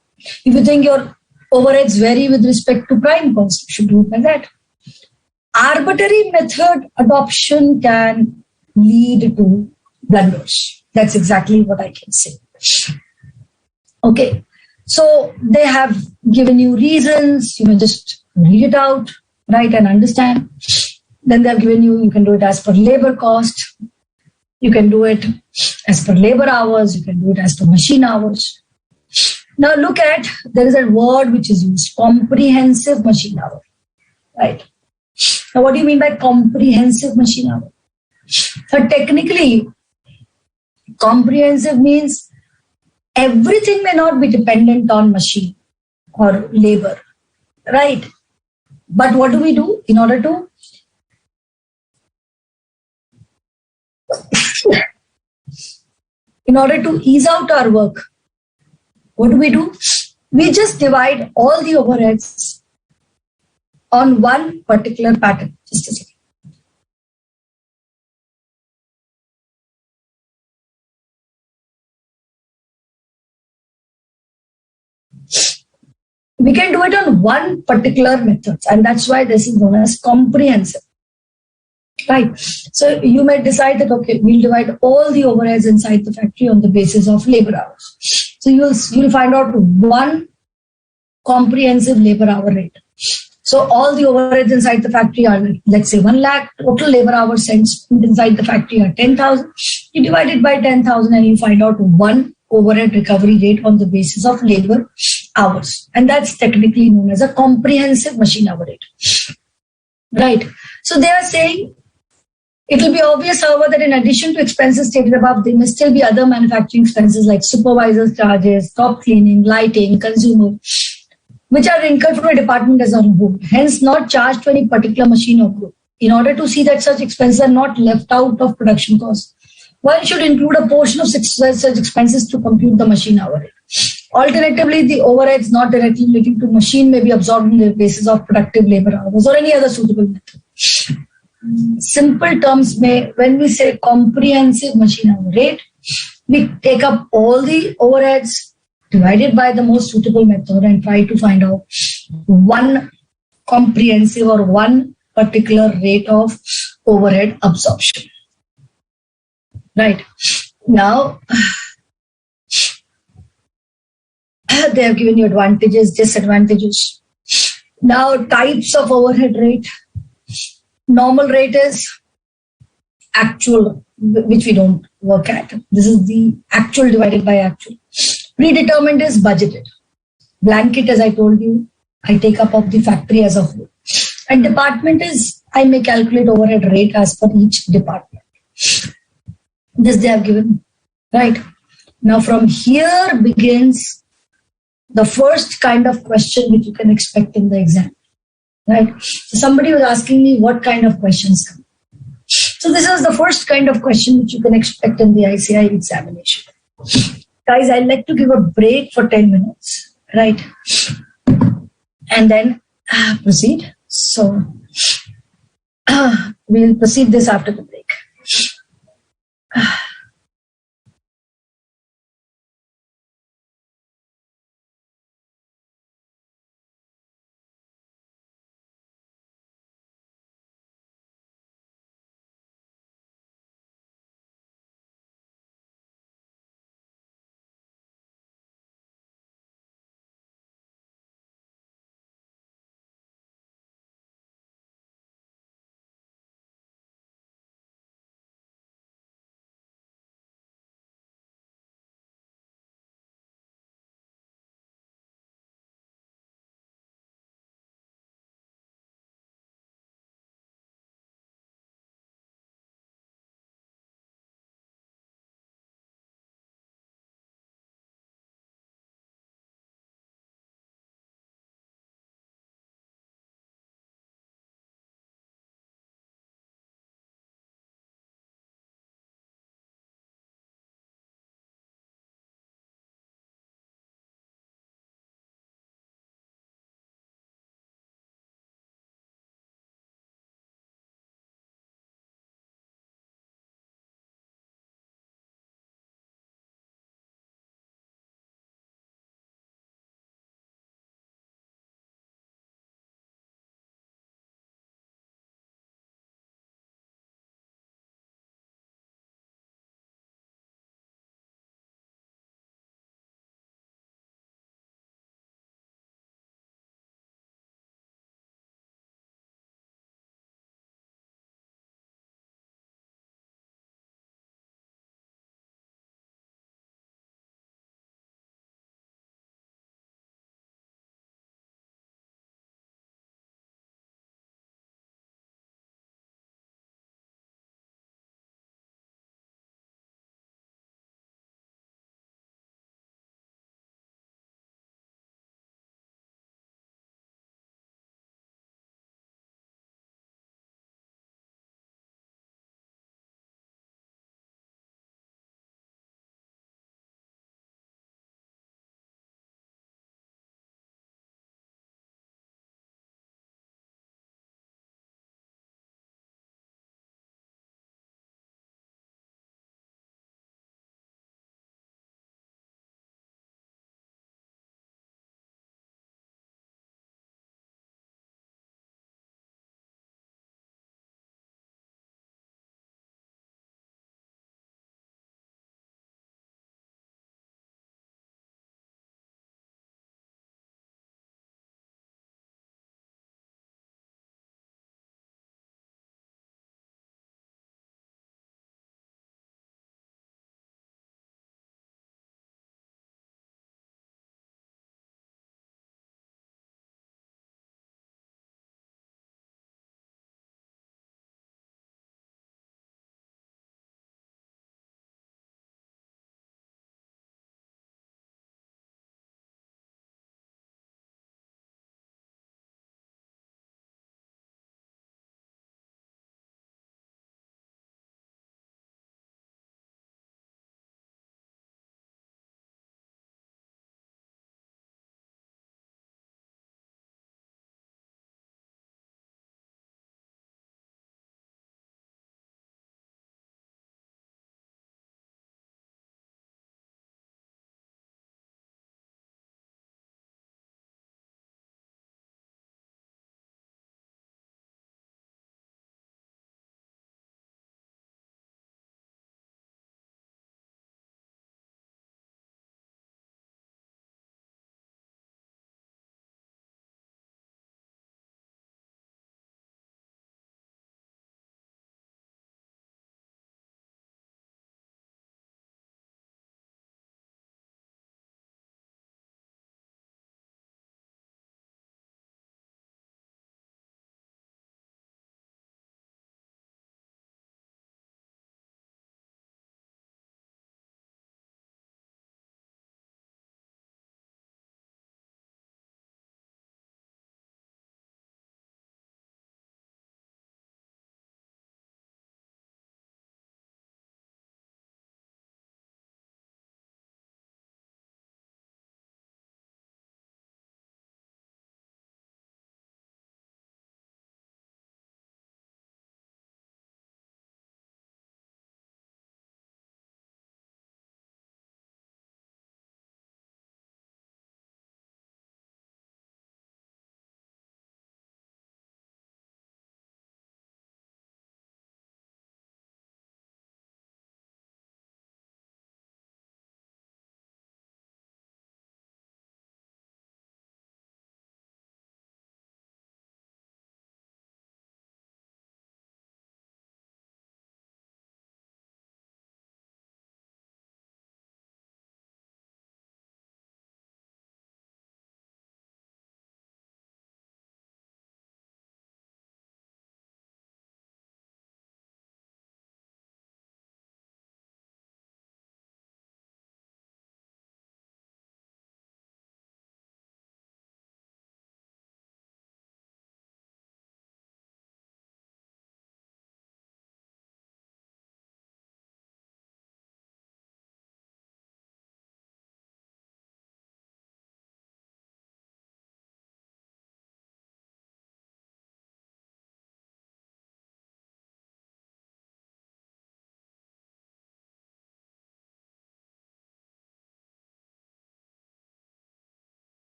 If you think your overheads vary with respect to prime cost, you should do it like that. Arbitrary method adoption can lead to blunders. That's exactly what I can say. Okay, so they have given you reasons. You can just read it out, right, and understand. Then they have given you can do it as per labor cost. You can do it as per labor hours. You can do it as per machine hours. Now look at, there is a word which is used, comprehensive machine hour, right? Now what do you mean by comprehensive machine hour? So technically, comprehensive means everything may not be dependent on machine or labor, right? But what do we do in order to ease out our work? What do? We just divide all the overheads on one particular pattern. Just a second. We can do it on one particular method, and that's why this is known as comprehensive. Right. So you may decide that, okay, we'll divide all the overheads inside the factory on the basis of labor hours. So you'll find out one comprehensive labor hour rate. So all the overheads inside the factory are, let's say, 1 lakh. Total labor hours spent inside the factory are 10,000. You divide it by 10,000 and you find out one overhead recovery rate on the basis of labor hours. And that's technically known as a comprehensive machine hour rate. Right. So they are saying, it will be obvious, however, that in addition to expenses stated above, there may still be other manufacturing expenses like supervisors' charges, top cleaning, lighting, consumer, which are incurred from a department as a whole, hence not charged to any particular machine or group. In order to see that such expenses are not left out of production costs, one should include a portion of such expenses to compute the machine hour rate. Alternatively, the overheads not directly relating to machine may be absorbed on the basis of productive labor hours or any other suitable method. Simple terms, when we say comprehensive machine hour rate, we take up all the overheads, divided by the most suitable method, and try to find out one comprehensive or one particular rate of overhead absorption. Right. Now, they have given you advantages, disadvantages. Now, types of overhead rate. Normal rate is actual, which we don't work at. This is the actual divided by actual. Predetermined is budgeted. Blanket, as I told you, I take up of the factory as a whole. And department is, I may calculate overhead rate as per each department. This they have given, right? Now from here begins the first kind of question which you can expect in the exam. Right? So somebody was asking me what kind of questions come. So this is the first kind of question which you can expect in the ICAI examination. Guys, I'd like to give a break for 10 minutes, right? And then proceed. So we'll proceed this after the break.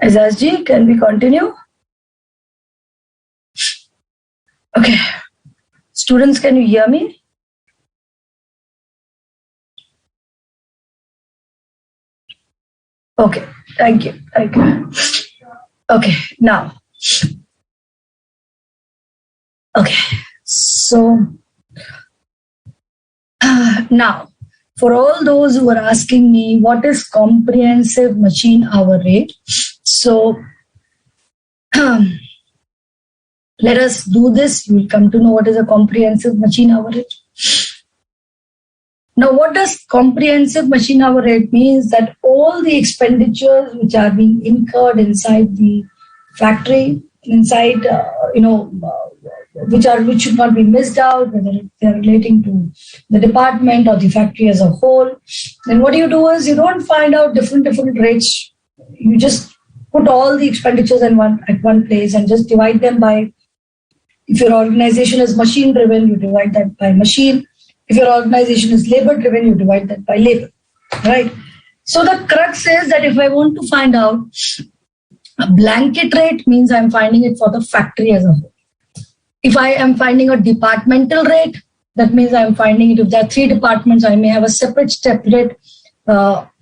SSG, can we continue? Okay. Students, can you hear me? Okay, thank you. Thank you. Okay, now. Okay, so now, for all those who are asking me, what is comprehensive machine hour rate? So, let us do this. You will come to know what is a comprehensive machine hour rate. Now, what does comprehensive machine hour rate means? That all the expenditures which are being incurred inside the factory, inside, which should not be missed out, whether they are relating to the department or the factory as a whole. Then what you do is you don't find out different rates. You just put all the expenditures at one place and just divide them by. If your organization is machine driven, you divide that by machine. If your organization is labor driven, you divide that by labor, right? So the crux is that if I want to find out a blanket rate, means I'm finding it for the factory as a whole. If I am finding a departmental rate, that means I'm finding it. If there are 3 departments, I may have a separate step rate,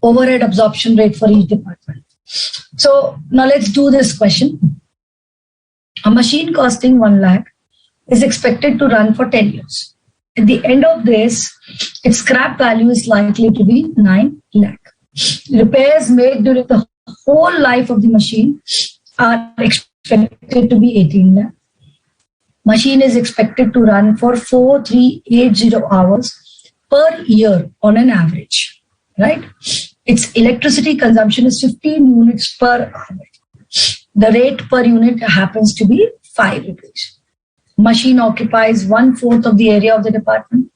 overhead absorption rate for each department. So now let's do this question. A machine costing 1 lakh is expected to run for 10 years. At the end of this, its scrap value is likely to be 9 lakh. Repairs made during the whole life of the machine are expected to be 18 lakh. Machine is expected to run for 4380 hours per year on an average, right? Its electricity consumption is 15 units per hour. The rate per unit happens to be 5 rupees. Machine occupies 1/4 of the area of the department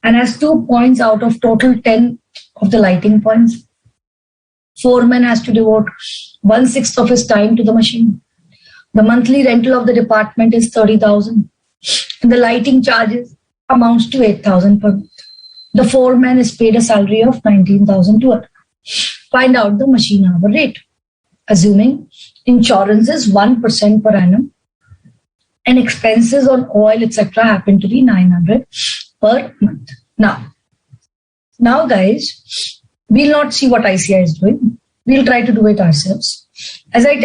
and has 2 points out of total 10 of the lighting points. Foreman has to devote 1/6 of his time to the machine. The monthly rental of the department is 30,000 and the lighting charges amounts to 8,000 per month. The foreman is paid a salary of 19,200. Find out the machine hour rate, assuming insurance is 1% per annum and expenses on oil, etc. happen to be 900 per month. Now guys, we'll not see what ICAI is doing. We'll try to do it ourselves. As I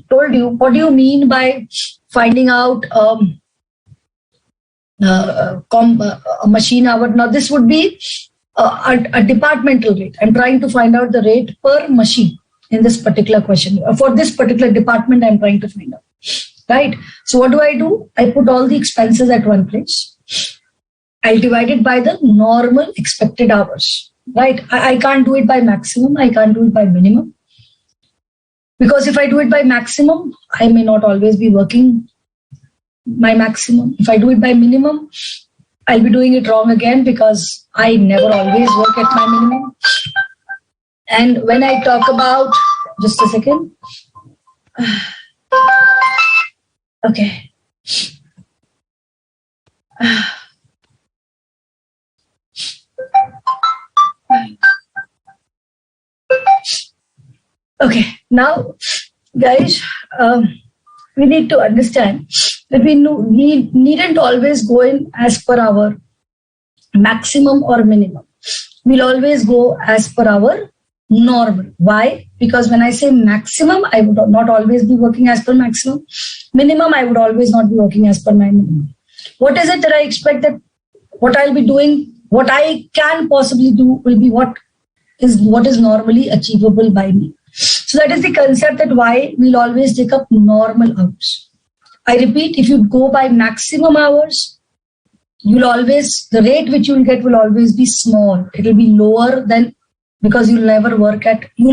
told you, what do you mean by finding out a machine hour? Now this would be a departmental rate. I'm trying to find out the rate per machine in this particular question. For this particular department, I'm trying to find out. Right? So what do? I put all the expenses at one place. I'll divide it by the normal expected hours. Right? I can't do it by maximum. I can't do it by minimum. Because if I do it by maximum, I may not always be working my maximum. If I do it by minimum, I'll be doing it wrong again because I never always work at my minimum. And when I talk about, just a second. Okay. Okay, now guys, we need to understand that we needn't always go in as per our maximum or minimum. We'll always go as per our normal. Why? Because when I say maximum, I would not always be working as per maximum. Minimum, I would always not be working as per my minimum. What is it that I expect that what I'll be doing, what I can possibly do will be what is normally achievable by me. So that is the concept that why we'll always take up normal hours. I repeat, if you go by maximum hours, the rate which you'll get will always be small. It will be lower than, because you'll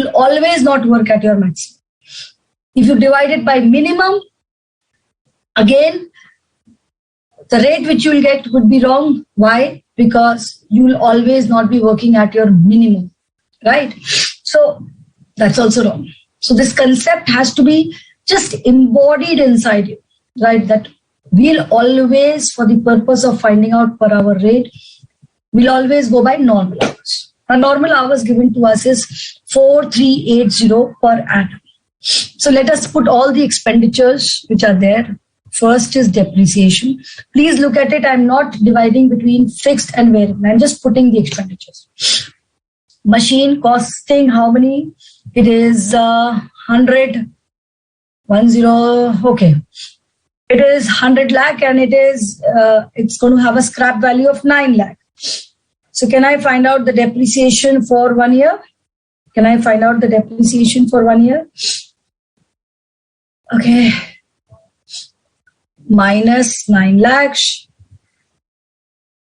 always not work at your maximum. If you divide it by minimum, again, the rate which you'll get would be wrong. Why? Because you will always not be working at your minimum, right? So that's also wrong. So this concept has to be just embodied inside you, right? That we'll always, for the purpose of finding out per hour rate, we'll always go by normal hours. A normal hours given to us is 4380 per annum. So let us put all the expenditures which are there. First is depreciation. Please look at it. I'm not dividing between fixed and variable. I'm just putting the expenditures. Machine costing how many? It is 100. Okay. It is 100 lakh and it's going to have a scrap value of 9 lakh. So can I find out the depreciation for 1 year? Can I find out the depreciation for 1 year? Okay. Minus 9 lakhs.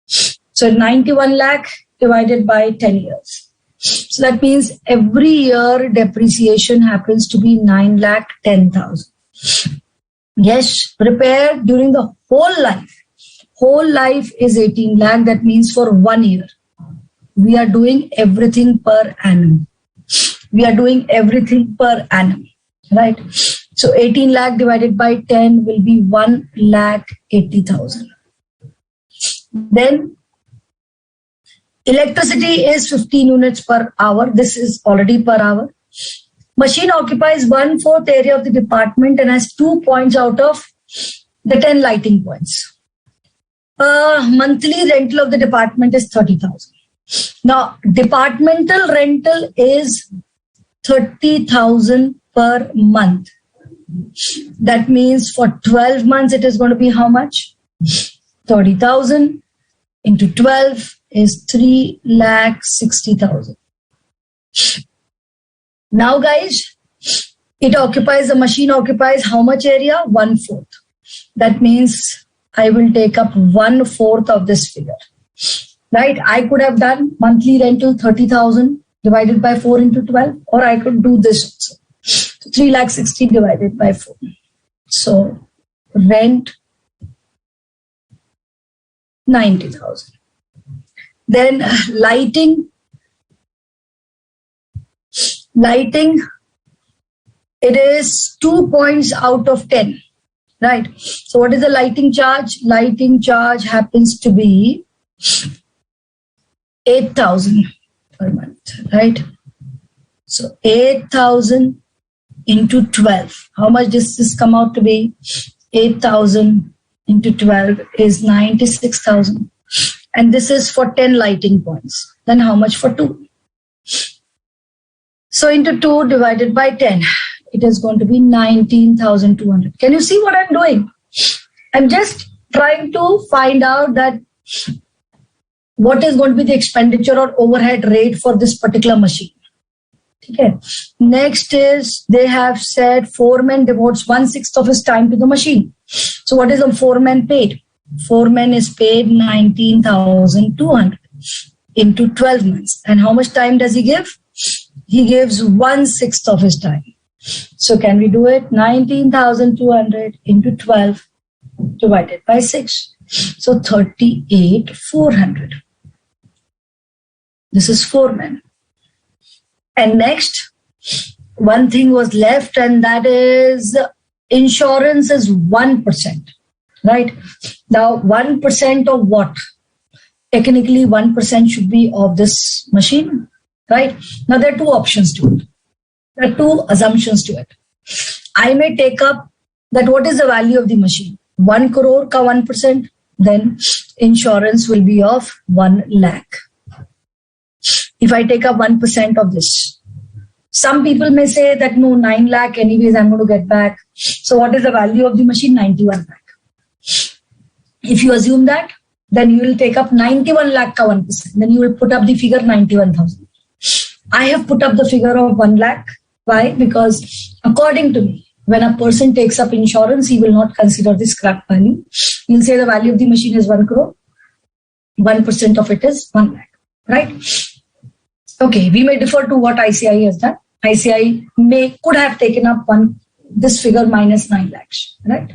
So 91 lakh divided by 10 years. So that means every year depreciation happens to be 9,10,000. Yes, repair during the whole life. Whole life is 18 lakh. That means for 1 year. We are doing everything per annum. Right? So 18 lakh divided by 10 will be 1,80,000. Then electricity is 15 units per hour. This is already per hour. Machine occupies 1/4 area of the department and has 2 points out of the 10 lighting points. Monthly rental of the department is 30,000. Now, departmental rental is 30,000 per month. That means for 12 months, it is going to be how much? 30,000 into 12 is 3,60,000. Now, guys, the machine occupies how much area? 1/4. That means I will take up 1/4 of this figure. Right? I could have done monthly rental 30,000 divided by 4 into 12, or I could do this also. So 3,60,000 divided by 4. So rent 90,000. Then lighting, it is 2 points out of 10. Right? So what is the lighting charge? Lighting charge happens to be 8,000 per month. Right? So 8,000 into 12. How much does this come out to be? 8,000 into 12 is 96,000. And this is for 10 lighting points. Then how much for 2? So into 2 divided by 10, it is going to be 19,200. Can you see what I'm doing? I'm just trying to find out that what is going to be the expenditure or overhead rate for this particular machine. Okay. Next is they have said foreman devotes 1/6 of his time to the machine. So what is the foreman paid? Foreman is paid 19,200 into 12 months. And how much time does he give? He gives 1/6 of his time. So can we do it? 19,200 into 12 divided by 6. So 38,400. This is foreman. And next, one thing was left, and that is insurance is 1%. Right? Now, 1% of what? Technically, 1% should be of this machine. Right? Now, there are two options to it. There are two assumptions to it. I may take up that what is the value of the machine? 1 crore ka 1%. Then insurance will be of 1 lakh. If I take up 1% of this. Some people may say that no, 9 lakh anyways, I'm going to get back. So what is the value of the machine? 91 lakh. If you assume that, then you will take up 91 lakh ka 1%. Then you will put up the figure 91,000. I have put up the figure of 1 lakh. Why? Because according to me, when a person takes up insurance, he will not consider the scrap value. He will say the value of the machine is 1 crore. 1% of it is 1 lakh. Right? Okay, we may defer to what ICAI has done. ICAI could have taken up this figure minus 9 lakhs. Right?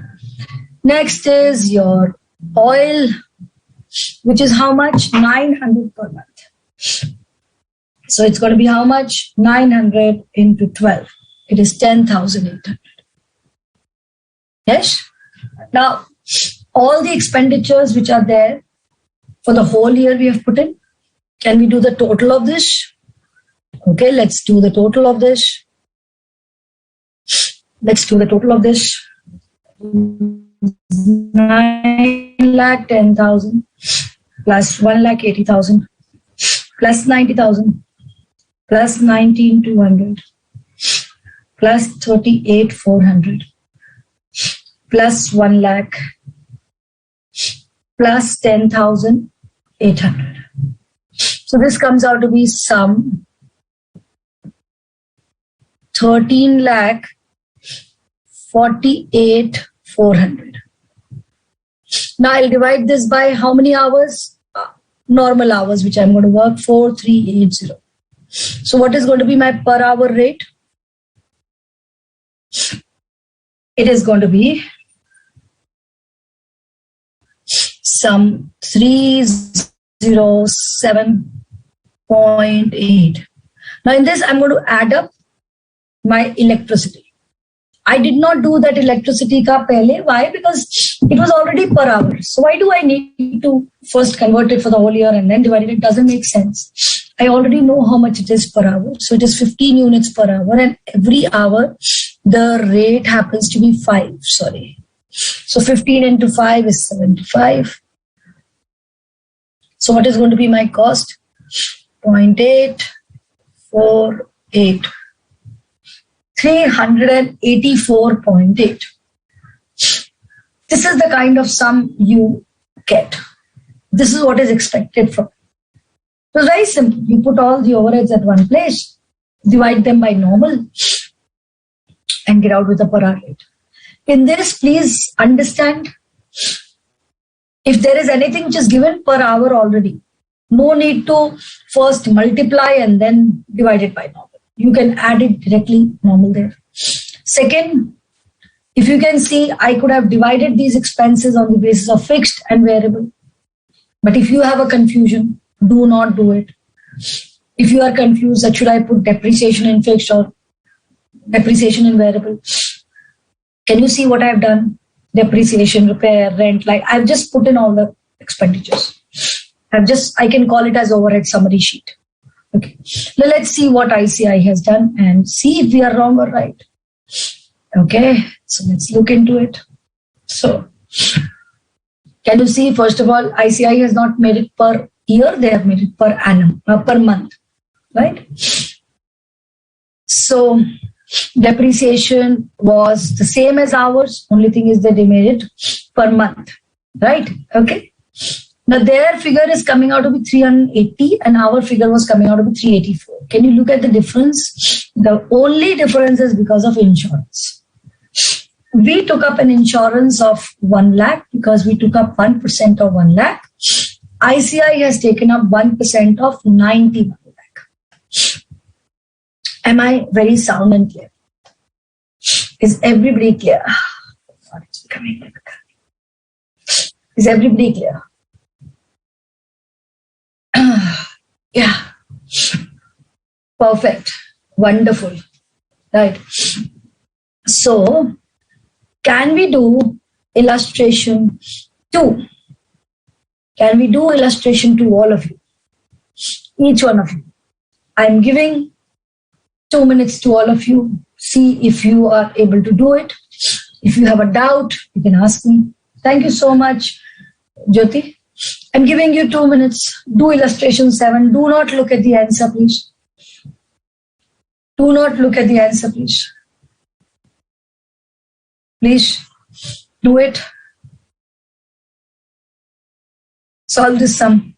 Next is your oil, which is how much? 900 per month. So it's going to be how much? 900 into 12. It is 10,800. Yes? Now, all the expenditures which are there for the whole year we have put in. Can we do the total of this? Okay, let's do the total of this. Let's do the total of this. 9,10,000 plus 1,80,000 plus 90,000 plus 19,200 plus 38,400 plus 1 lakh plus 10,800. So this comes out to be sum 13 lakh 48,400. Now I'll divide this by how many hours? Normal hours, which I'm going to work 4,380. So what is going to be my per hour rate? It is going to be some 307.8. Now in this, I'm going to add up my electricity. I did not do that electricity ka pehle. Why? Because it was already per hour. So why do I need to first convert it for the whole year and then divide it? It doesn't make sense. I already know how much it is per hour. So it is 15 units per hour, and every hour the rate happens to be 5. Sorry. So 15 into 5 is 75. So what is going to be my cost? 0.848. 384.8. This is the kind of sum you get. This is what is expected from. So it's very simple. You put all the overheads at one place, divide them by normal, and get out with a per hour rate. In this, please understand, if there is anything which is given per hour already, no need to first multiply and then divide it by normal. You can add it directly normal there. Second, if you can see, I could have divided these expenses on the basis of fixed and variable. But if you have a confusion, do not do it. If you are confused that should I put depreciation in fixed or depreciation in variable, can you see what I have done? Depreciation, repair, rent, like I've just put in all the expenditures. I can call it as overhead summary sheet. Okay. Now let's see what ICAI has done and see if we are wrong or right. Okay. So let's look into it. So can you see, first of all, ICAI has not made it per year. They have made it per annum, per month, right? So depreciation was the same as ours. Only thing is that they made it per month, right? Okay. Now their figure is coming out to be 380 and our figure was coming out to be 384. Can you look at the difference? The only difference is because of insurance. We took up an insurance of 1 lakh because we took up 1% of 1 lakh. ICAI has taken up 1% of 91 lakh. Am I very sound and clear? Is everybody clear? God, it's becoming difficult. Is everybody clear? Yeah. Perfect. Wonderful. Right. So, can we do illustration 2? Can we do illustration to all of you? Each one of you. I'm giving 2 minutes to all of you. See if you are able to do it. If you have a doubt, you can ask me. Thank you so much, Jyoti. I'm giving you 2 minutes. Do illustration 7. Do not look at the answer, please. Do not look at the answer, please. Please do it. Solve this sum.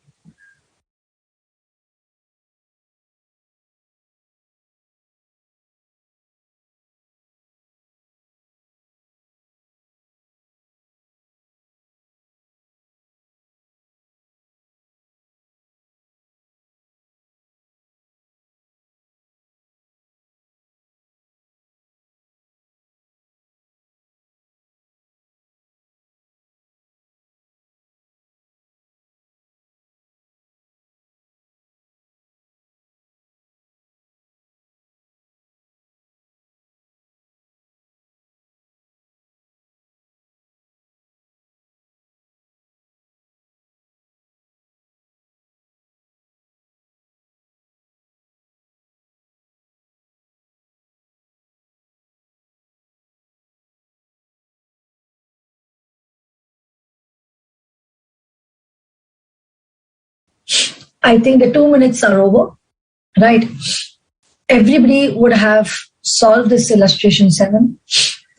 I think the 2 minutes are over, right? Everybody would have solved this illustration 7.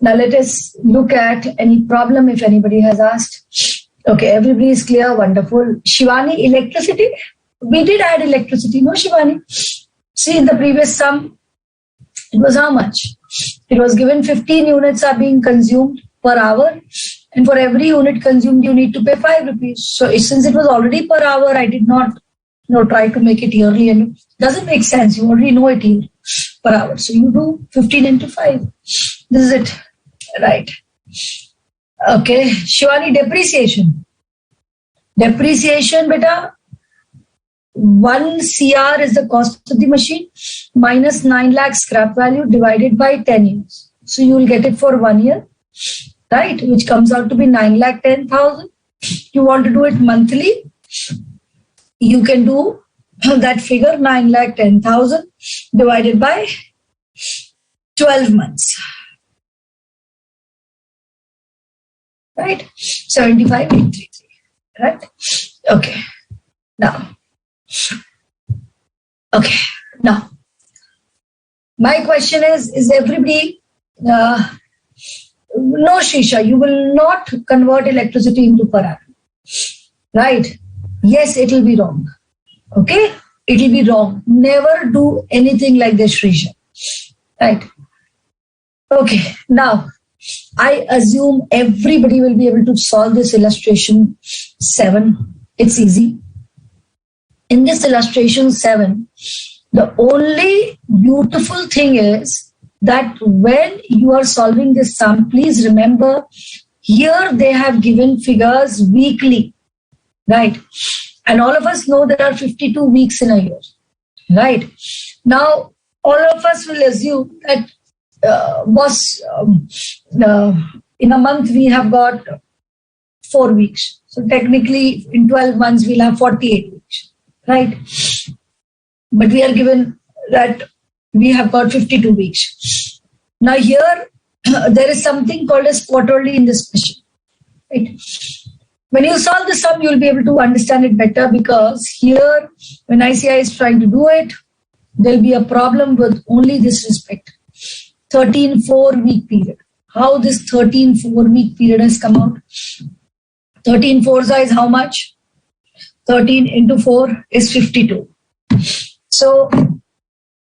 Now let us look at any problem if anybody has asked. Okay, everybody is clear, wonderful. Shivani, electricity? We did add electricity, no Shivani? See, in the previous sum, it was how much? It was given 15 units are being consumed per hour, and for every unit consumed, you need to pay 5 rupees. So since it was already per hour, I did not try to make it yearly, and it doesn't make sense. You already know it here per hour. So you do 15 into 5. This is it, right? Okay, Shivani, depreciation. Depreciation, beta, 1 CR is the cost of the machine minus 9 lakh scrap value divided by 10 years. So you will get it for 1 year, right? Which comes out to be 9,10,000. You want to do it monthly, you can do that figure 9,10,000 divided by 12 months. Right? 75,833. Right? Okay. Now, my question is everybody, no Shisha, you will not convert electricity into per annum. Right? Yes, it will be wrong. Okay? It will be wrong. Never do anything like this, Shisha. Right? Okay. Now, I assume everybody will be able to solve this illustration 7. It's easy. In this illustration 7, the only beautiful thing is that when you are solving this sum, please remember, here they have given figures weekly, right? And all of us know there are 52 weeks in a year, right? Now, all of us will assume that in a month we have got 4 weeks. So technically in 12 months we'll have 48 weeks, right? But we are given that we have got 52 weeks. Now here there is something called as quarterly in this question, right? When you solve the sum, you will be able to understand it better, because here when ICAI is trying to do it, there will be a problem with only this respect. 13 4-week period. How this 13 4-week period has come out? 13 fours is how much? 13 into 4 is 52. So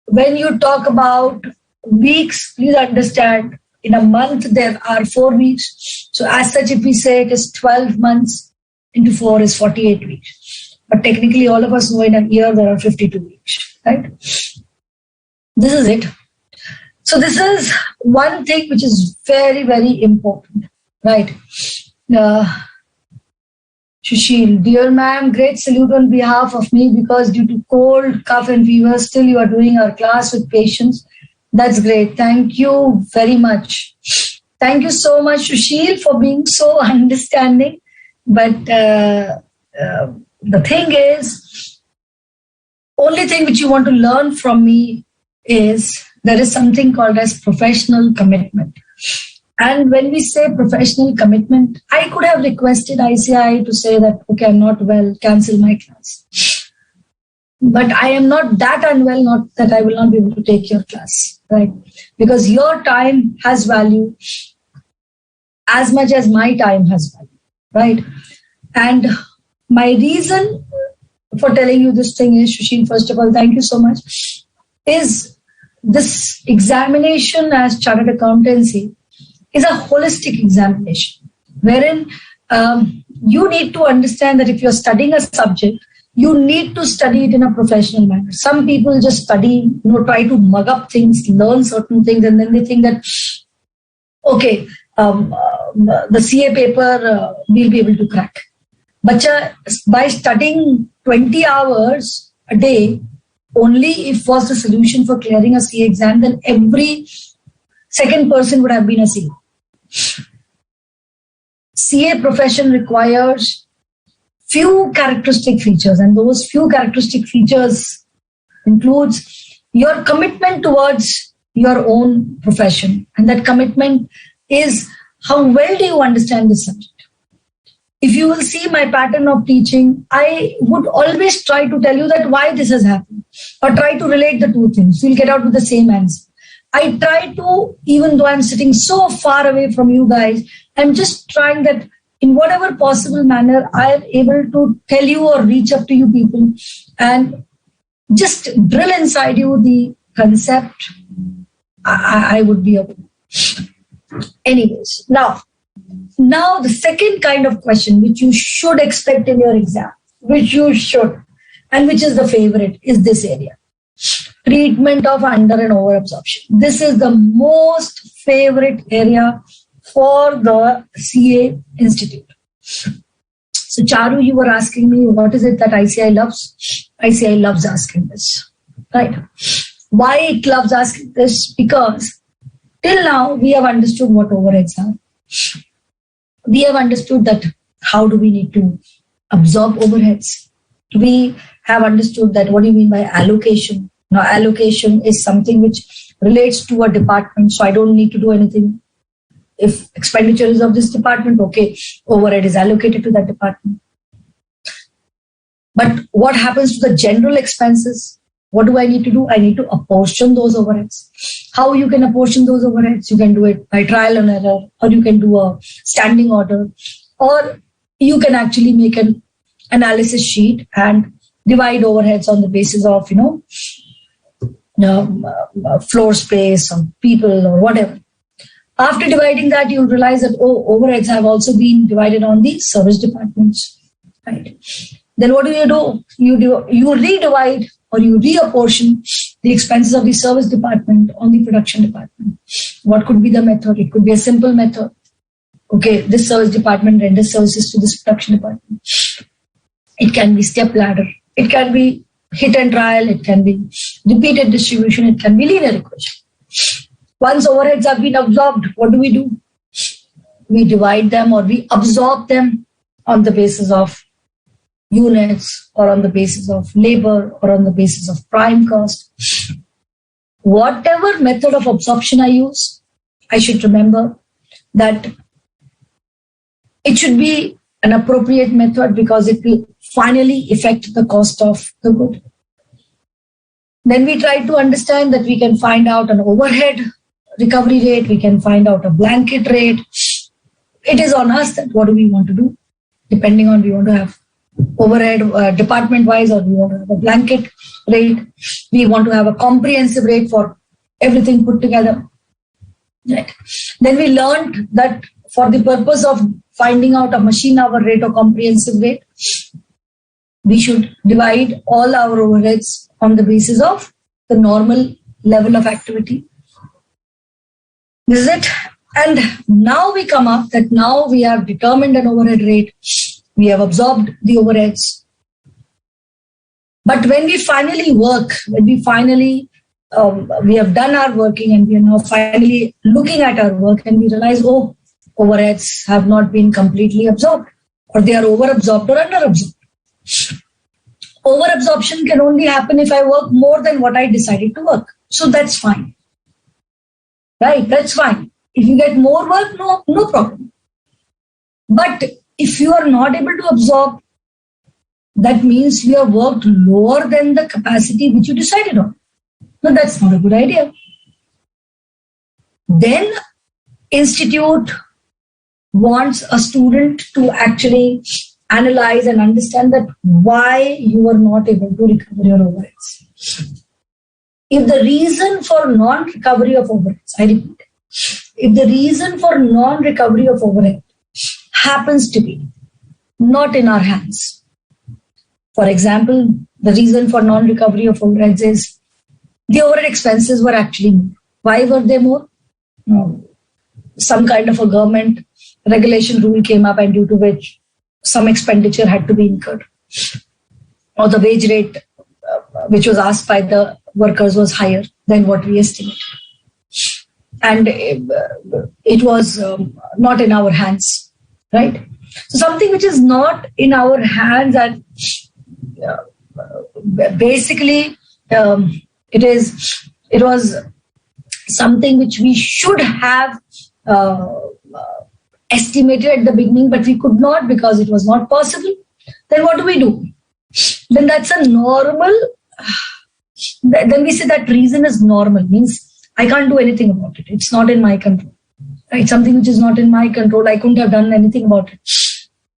when you talk about weeks, please understand, in a month there are 4 weeks. So as such, if we say it is 12 months into 4 is 48 weeks. But technically all of us know in a year there are 52 weeks, right? This is it. So this is one thing which is very, very important, right? Sushil, dear ma'am, great salute on behalf of me, because due to cold, cough and fever, still you are doing our class with patience. That's great. Thank you very much. Thank you so much, Sushil, for being so understanding. But the thing is, only thing which you want to learn from me is there is something called as professional commitment. And when we say professional commitment, I could have requested ICAI to say that, okay, I'm not well, cancel my class. But I am not that unwell, not that I will not be able to take your class, right? Because your time has value as much as my time has value, right? And my reason for telling you this thing is, Sushil, first of all, thank you so much, is this examination as chartered accountancy is a holistic examination, wherein you need to understand that if you're studying a subject, you need to study it in a professional manner. Some people just study, try to mug up things, learn certain things, and then they think that, okay, the CA paper we'll be able to crack. But by studying 20 hours a day, only if was the solution for clearing a CA exam, then every second person would have been a CA. CA profession requires few characteristic features, and those few characteristic features includes your commitment towards your own profession, and that commitment is how well do you understand the subject. if you will see my pattern of teaching, I would always try to tell you that why this has happened, or try to relate the two things. You'll get out with the same answer. I try to, even though I'm sitting so far away from you guys, I'm just trying that in whatever possible manner, I am able to tell you or reach up to you people and just drill inside you the concept. I would be able. Anyways, now the second kind of question which you should expect in your exam, which you should, and which is the favorite, is this area. Treatment of under and over absorption. This is the most favorite area for the CA Institute. So Charu, you were asking me, what is it that ICAI loves? ICAI loves asking this, right? Why it loves asking this? Because till now we have understood what overheads are. We have understood that how do we need to absorb overheads. We have understood that what do you mean by allocation. Now allocation is something which relates to a department, so I don't need to do anything. If expenditure is of this department, okay, overhead is allocated to that department. But what happens to the general expenses? What do I need to do? I need to apportion those overheads. How you can apportion those overheads? You can do it by trial and error, or you can do a standing order, or you can actually make an analysis sheet and divide overheads on the basis of, floor space or people or whatever. After dividing that, you'll realize that, overheads have also been divided on the service departments, right? Then what do? You redivide or you reapportion the expenses of the service department on the production department. What could be the method? It could be a simple method. Okay, this service department renders services to this production department. It can be step ladder. It can be hit and trial. It can be repeated distribution. It can be linear equation. Once overheads have been absorbed, what do? We divide them or we absorb them on the basis of units or on the basis of labor or on the basis of prime cost. Whatever method of absorption I use, I should remember that it should be an appropriate method because it will finally affect the cost of the good. Then we try to understand that we can find out an overhead recovery rate, we can find out a blanket rate. It is on us that what do we want to do, depending on we want to have overhead department wise or we want to have a blanket rate. We want to have a comprehensive rate for everything put together. Right. Then we learned that for the purpose of finding out a machine hour rate or comprehensive rate, we should divide all our overheads on the basis of the normal level of activity. This is it. And now we come up that now we have determined an overhead rate. We have absorbed the overheads. But when we finally work, when we finally, we have done our working and we are now finally looking at our work and we realize, overheads have not been completely absorbed or they are over-absorbed or under-absorbed. Over-absorption can only happen if I work more than what I decided to work. So that's fine. Right, that's fine. If you get more work, no problem. But if you are not able to absorb, that means you have worked lower than the capacity which you decided on. No, that's not a good idea. Then institute wants a student to actually analyze and understand that why you are not able to recover your overheads. If the reason for non-recovery of overheads, I repeat, if the reason for non-recovery of overhead happens to be not in our hands, for example, the reason for non-recovery of overheads is the overhead expenses were actually more. Why were they more? Some kind of a government regulation rule came up and due to which some expenditure had to be incurred. Or the wage rate which was asked by the workers was higher than what we estimated. And it was not in our hands, right? So something which is not in our hands and basically it was something which we should have estimated at the beginning, but we could not because it was not possible. Then what do? Then that's a normal. Then we say that reason is normal, means I can't do anything about it. It's not in my control. Right? Something which is not in my control, I couldn't have done anything about it.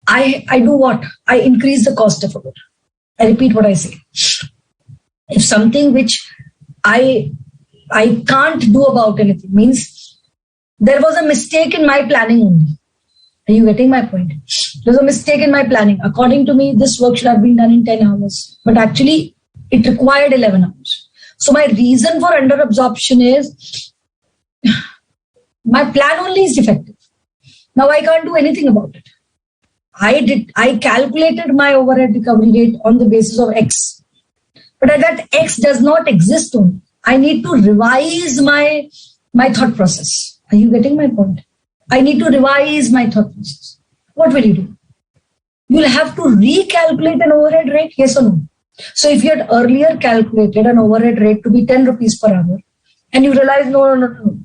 I do what? I increase the cost of it. I repeat what I say. If something which I can't do about anything, means there was a mistake in my planning only. Are you getting my point? There's a mistake in my planning. According to me, this work should have been done in 10 hours, but actually it required 11 hours. So my reason for under absorption is my plan only is defective. Now I can't do anything about it. I calculated my overhead recovery rate on the basis of X, but that X does not exist only. I need to revise my thought process. Are you getting my point? I need to revise my thought process. What will you do? You'll have to recalculate an overhead rate, yes or no? So if you had earlier calculated an overhead rate to be 10 rupees per hour, and you realize, no,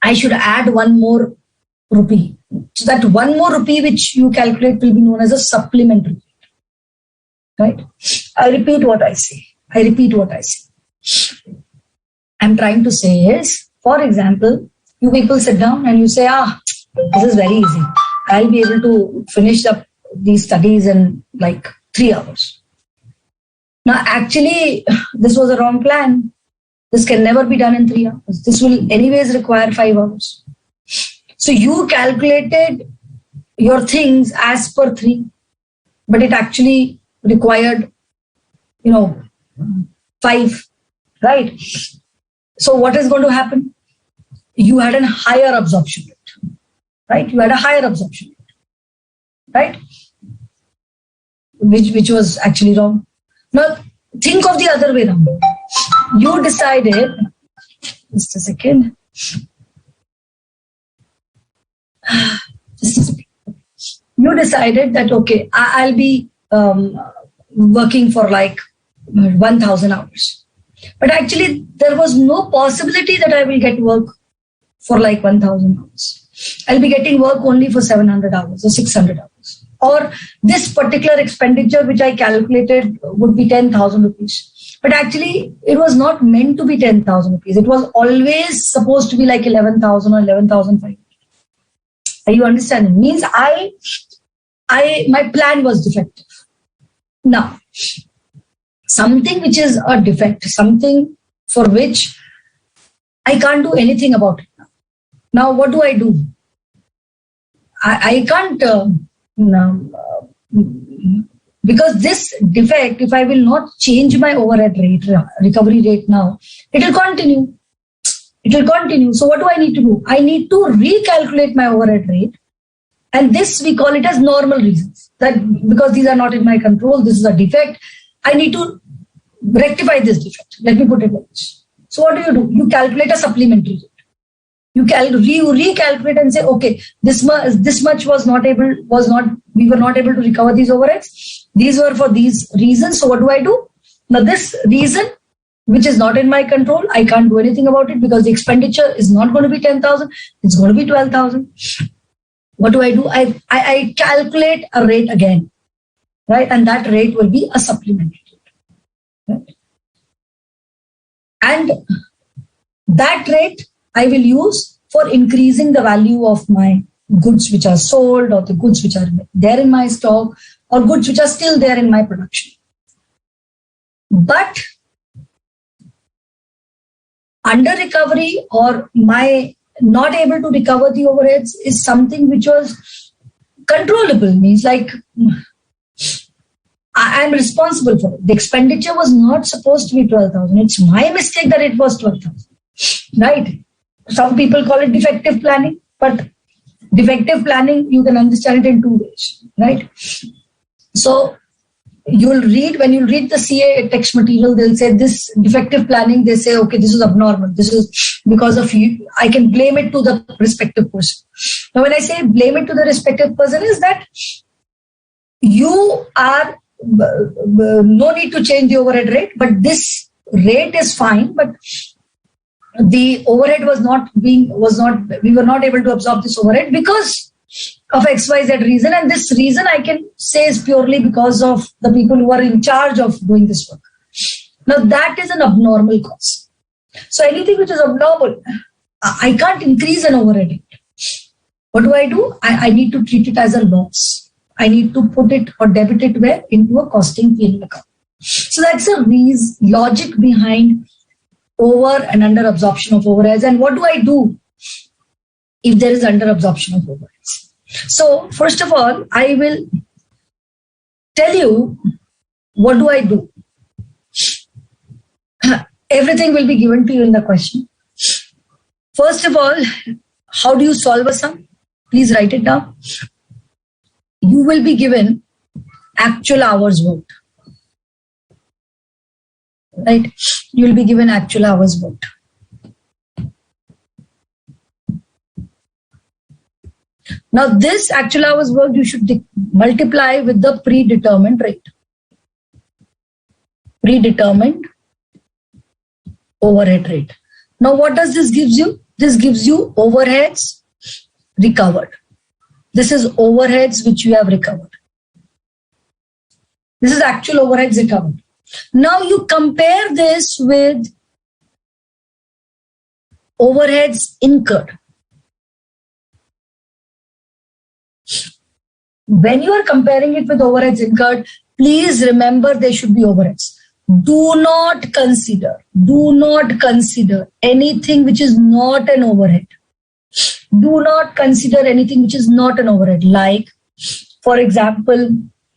I should add 1 more rupee. So that 1 more rupee which you calculate will be known as a supplementary rate. Right? I repeat what I say. I'm trying to say is, for example, you people sit down and you say, this is very easy. I'll be able to finish up these studies in like 3 hours. Now, actually, this was a wrong plan. This can never be done in 3 hours. This will anyways require 5 hours. So you calculated your things as per 3, but it actually required, 5, right? So what is going to happen? You had a higher absorption rate, right? You had a higher absorption rate, right? Which was actually wrong. Now, think of the other way around. You decided, just a second. You decided that, okay, I'll be working for like 1,000 hours. But actually, there was no possibility that I will get work for like 1,000 hours. I'll be getting work only for 700 hours or 600 hours. Or this particular expenditure which I calculated would be 10,000 rupees. But actually, it was not meant to be 10,000 rupees. It was always supposed to be like 11,000 or 11,500. Are you understanding? Means my plan was defective. Now, something which is a defect, something for which I can't do anything about it. Now, what do? I can't, because this defect, if I will not change my overhead rate, recovery rate now, it will continue. So what do I need to do? I need to recalculate my overhead rate. And this, we call it as normal reasons. That because these are not in my control, this is a defect. I need to rectify this defect. Let me put it like this. So what do? You calculate a supplementary rate. You recalculate and say, okay, this much we were not able to recover these overheads. These were for these reasons. So what do? Now this reason, which is not in my control, I can't do anything about it because the expenditure is not going to be 10,000. It's going to be 12,000. What do? I calculate a rate again, right? And that rate will be a supplementary rate. Right? And that rate I will use for increasing the value of my goods which are sold, or the goods which are there in my stock, or goods which are still there in my production. But under recovery or my not able to recover the overheads is something which was controllable, means like I am responsible for it. The expenditure was not supposed to be 12,000. It's my mistake that it was 12,000, right? Some people call it defective planning, but defective planning, you can understand it in 2 ways, right? So when you read the CA text material, they'll say this defective planning, they say, okay, this is abnormal. This is because of you. I can blame it to the respective person. Now, when I say blame it to the respective person, is that you are no need to change the overhead rate, but this rate is fine, but the overhead we were not able to absorb this overhead because of XYZ reason, and this reason I can say is purely because of the people who are in charge of doing this work. Now that is an abnormal cost. So anything which is abnormal, I can't increase an overhead. What do? I need to treat it as a loss. I need to put it or debit it where? Into a costing P&L account. So that's the logic behind over and under absorption of overheads. And what do I do if there is under absorption of overheads? So first of all, I will tell you what do I do. Everything will be given to you in the question. First of all, how do you solve a sum? Please write it down. You will be given actual hours worked. Right? You will be given actual hours worked. Now this actual hours worked you should multiply with the predetermined rate. Predetermined overhead rate. Now what does this gives you? This gives you overheads recovered. This is overheads which you have recovered. This is actual overheads recovered. Now you compare this with overheads incurred. When you are comparing it with overheads incurred, please remember there should be overheads. Do not consider anything which is not an overhead. Do not consider anything which is not an overhead. Like, for example,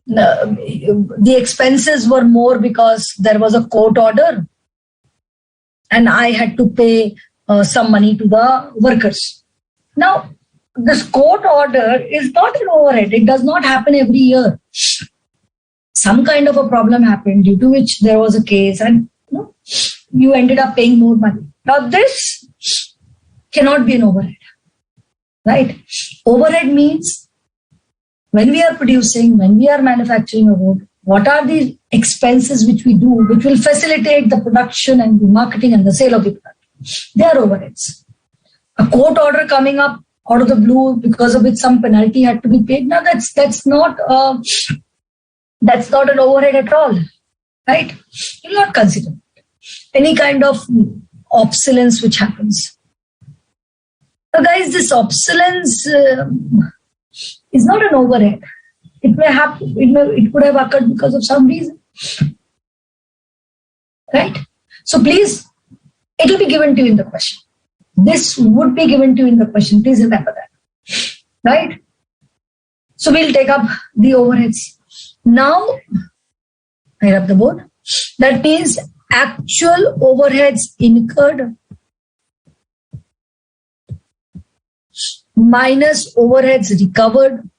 the expenses were more because there was a court order and I had to pay some money to the workers. Now, this court order is not an overhead. It does not happen every year. Some kind of a problem happened due to which there was a case and you ended up paying more money. Now this cannot be an overhead, right? Overhead means when we are producing, when we are manufacturing a wood, what are the expenses which we do, which will facilitate the production and the marketing and the sale of the product? They are overheads. A court order coming up out of the blue because of which some penalty had to be paid. Now that's not an overhead at all, right? You will not consider it. Any kind of obsolescence which happens. Now guys, this obsolescence is not an overhead. It may happen, it could have occurred because of some reason. Right? So please, it will be given to you in the question. This would be given to you in the question. Please remember that. Right? So we'll take up the overheads. Now, I up the board. That means actual overheads incurred minus overheads recovered.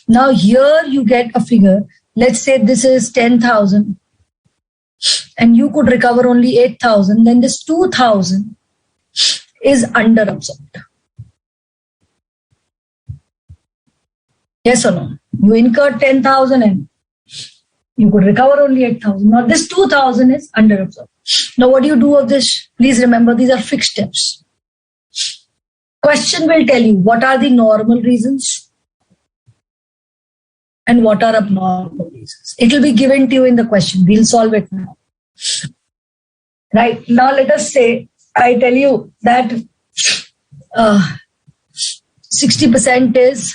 Now here you get a figure. Let's say this is 10,000 and you could recover only 8,000. Then this 2,000 is under absorbed. Yes or no? You incurred 10,000 and you could recover only 8,000. Now this 2,000 is under absorbed. Now what do you do of this? Please remember these are fixed steps. Question will tell you what are the normal reasons and what are abnormal reasons. It will be given to you in the question. We'll solve it now. Right. Now let us say I tell you that 60% is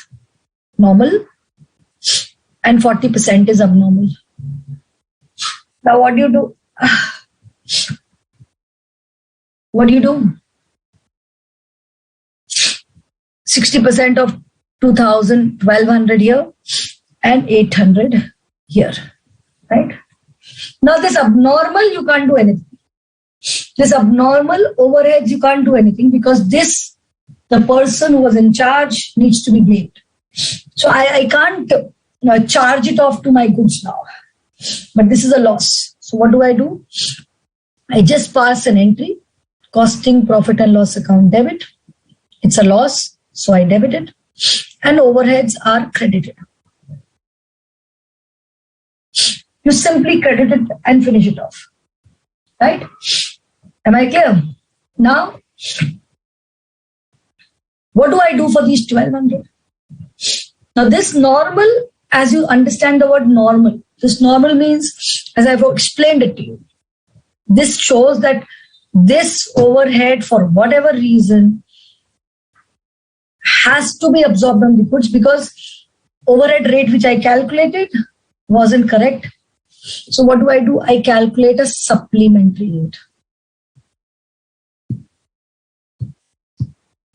normal and 40% is abnormal. Now what do you do? What do you do? 60% of 2,000, 1,200 here and 800 here, right? Now this abnormal, you can't do anything. This abnormal overheads, you can't do anything because this, the person who was in charge needs to be blamed. So I can't charge it off to my goods now, but this is a loss. So what do? I just pass an entry, costing profit and loss account debit. It's a loss, so I debit it, and overheads are credited. You simply credit it and finish it off. right? Am I clear? Now, what do I do for these 1200? Now, this normal, as you understand the word normal, this normal means, as I've explained it to you, this shows that this overhead, for whatever reason, has to be absorbed on the goods because overhead rate which I calculated wasn't correct. So what do? I calculate a supplementary rate.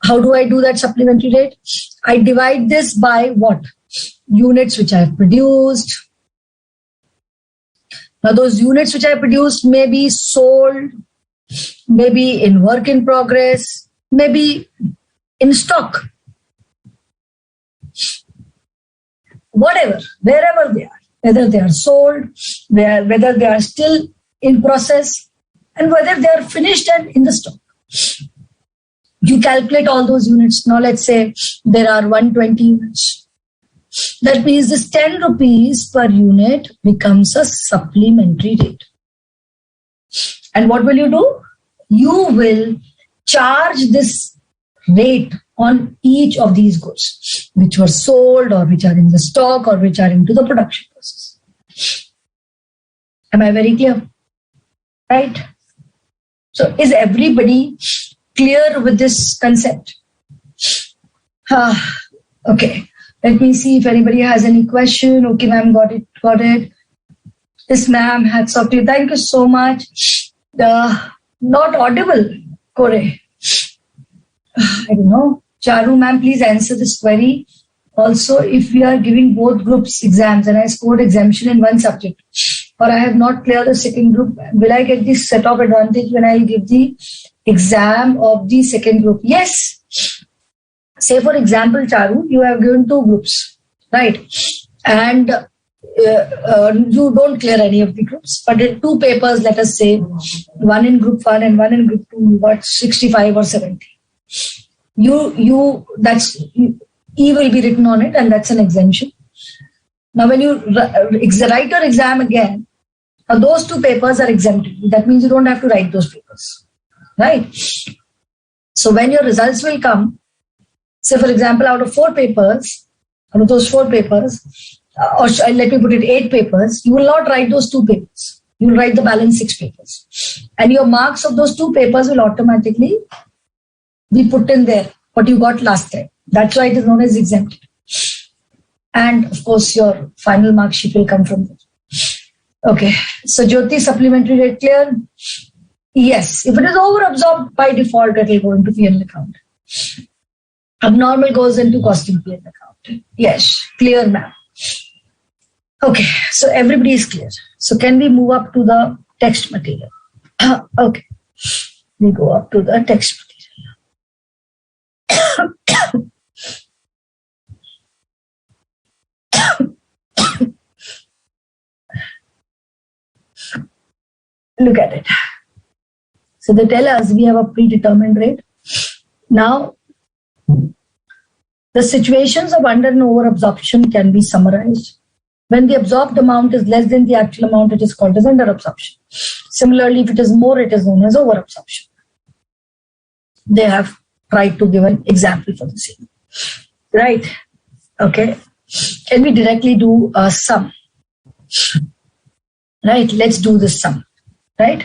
How do I do that supplementary rate? I divide this by what? Units which I have produced. Now those units which I produced may be sold, maybe in work in progress, maybe in stock. Whatever, wherever they are, whether they are sold, whether they are still in process, and whether they are finished and in the stock. You calculate all those units. Now let's say there are 120 units. That means this 10 rupees per unit becomes a supplementary rate. And what will you do? You will charge this rate on each of these goods, which were sold or which are in the stock or which are into the production process. Am I very clear? Right? So is everybody clear with this concept? Okay. Let me see if anybody has any question. Okay, ma'am, got it. Yes, ma'am, hats off to you. Thank you so much. Not audible, Kore. I don't know. Charu, ma'am, please answer this query. Also, if we are giving both groups exams and I scored exemption in one subject, or I have not cleared the second group, will I get this set of advantage when I give the exam of the second group? Yes. Say, for example, Charu, you have given two groups, right? And you don't clear any of the groups, but in two papers, let us say, one in group 1 and one in group 2, you got 65 or 70. E will be written on it, and that's an exemption. Now, when you write your exam again, those two papers are exempted. That means you don't have to write those papers, right? So when your results will come, say, for example, out of those four papers, or let me put it, 8 papers, you will not write those 2 papers. You will write the balance 6 papers. And your marks of those 2 papers will automatically be put in there, what you got last time. That's why it is known as exempted. And of course, your final mark sheet will come from there. Okay. So, Jyoti, supplementary rate clear? Yes. If it is over-absorbed, by default, it will go into P&L account. Abnormal goes into costing P&L account. Yes. Clear, ma'am. Okay. So, everybody is clear. So, can we move up to the text material? Okay. We go up to the text material. Look at it. So they tell us we have a predetermined rate. Now, the situations of under and over absorption can be summarized. When the absorbed amount is less than the actual amount, it is called as under absorption. Similarly, if it is more, it is known as over absorption. They have tried to give an example for the same. Right? Okay. Can we directly do a sum? Right? Let's do this sum. Right?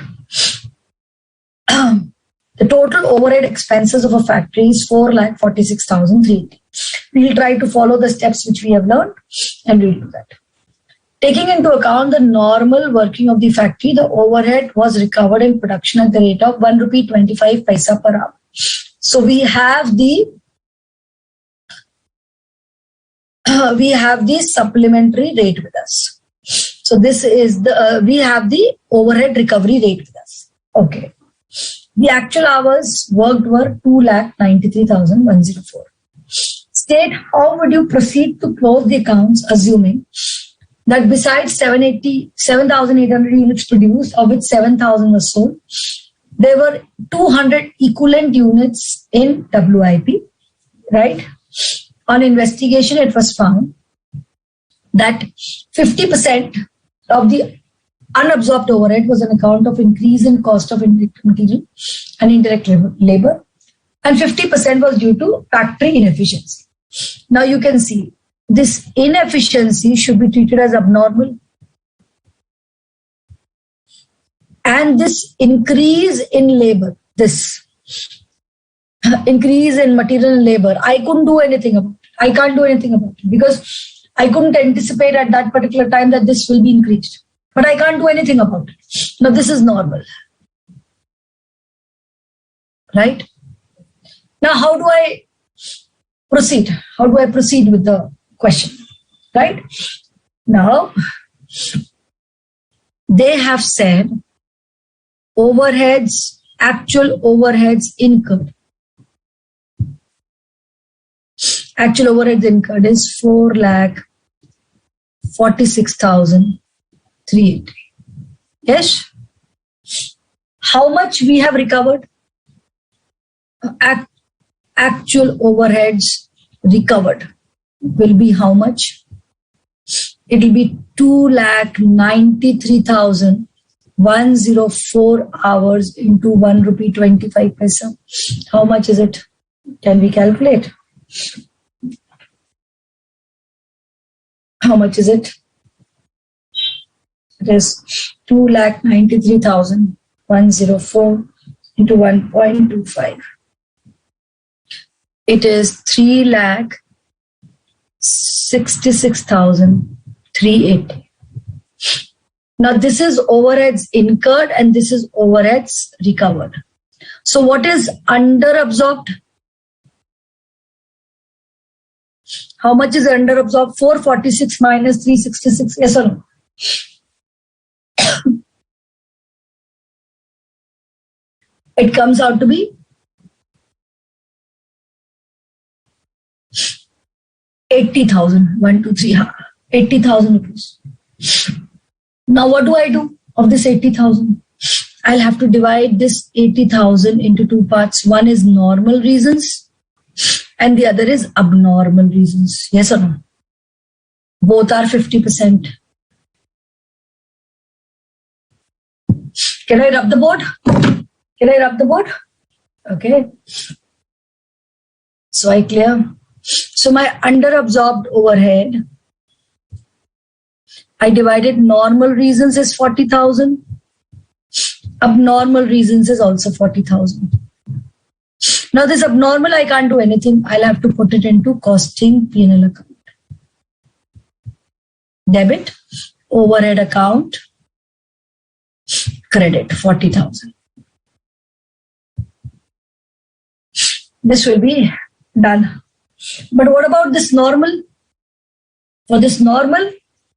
The total overhead expenses of a factory is 4,46,380. We'll try to follow the steps which we have learned, and we'll do that. Taking into account the normal working of the factory, the overhead was recovered in production at the rate of 1 rupee 25 paisa per hour. So we have the supplementary rate with us. So this is we have the overhead recovery rate with us. Okay. The actual hours worked were 2,93,104. State how would you proceed to close the accounts, assuming that besides 7,800 units produced, of which 7,000 were sold, there were 200 equivalent units in WIP, right? On investigation, it was found that 50% of the unabsorbed overhead was an account of increase in cost of indirect material and indirect labor, and 50% was due to factory inefficiency. Now you can see this inefficiency should be treated as abnormal, and this increase in labor, this increase in material and labor, I couldn't do anything about it. I can't do anything about it because I couldn't anticipate at that particular time that this will be increased. But I can't do anything about it. Now this is normal. Right? Now how do I proceed? How do I proceed with the question? Right? Now they have said overheads, actual overheads incurred. Actual overheads incurred is 4,46,380. Yes? How much we have recovered? Actual overheads recovered will be how much? It will be 2,93,104 hours into 1 rupee 25 paisa. How much is it? Can we calculate? How much is it? It is 2,93,104 into 1.25. It is 3,66,380. Now this is overheads incurred and this is overheads recovered. So what is under absorbed? How much is under absorbed? 446 minus 366. Yes or no? It comes out to be 80,000. 1, 2, 3. 80,000 rupees. Now what do I do of this 80,000? I'll have to divide this 80,000 into two parts. One is normal reasons and the other is abnormal reasons. Yes or no? Both are 50%. Can I rub the board? Can I rub the board? Okay. So I clear. So my under-absorbed overhead, I divided normal reasons is 40,000. Abnormal reasons is also 40,000. Now this abnormal, I can't do anything. I'll have to put it into costing P&L account. Debit, overhead account, credit, 40,000. This will be done. But what about this normal? For this normal,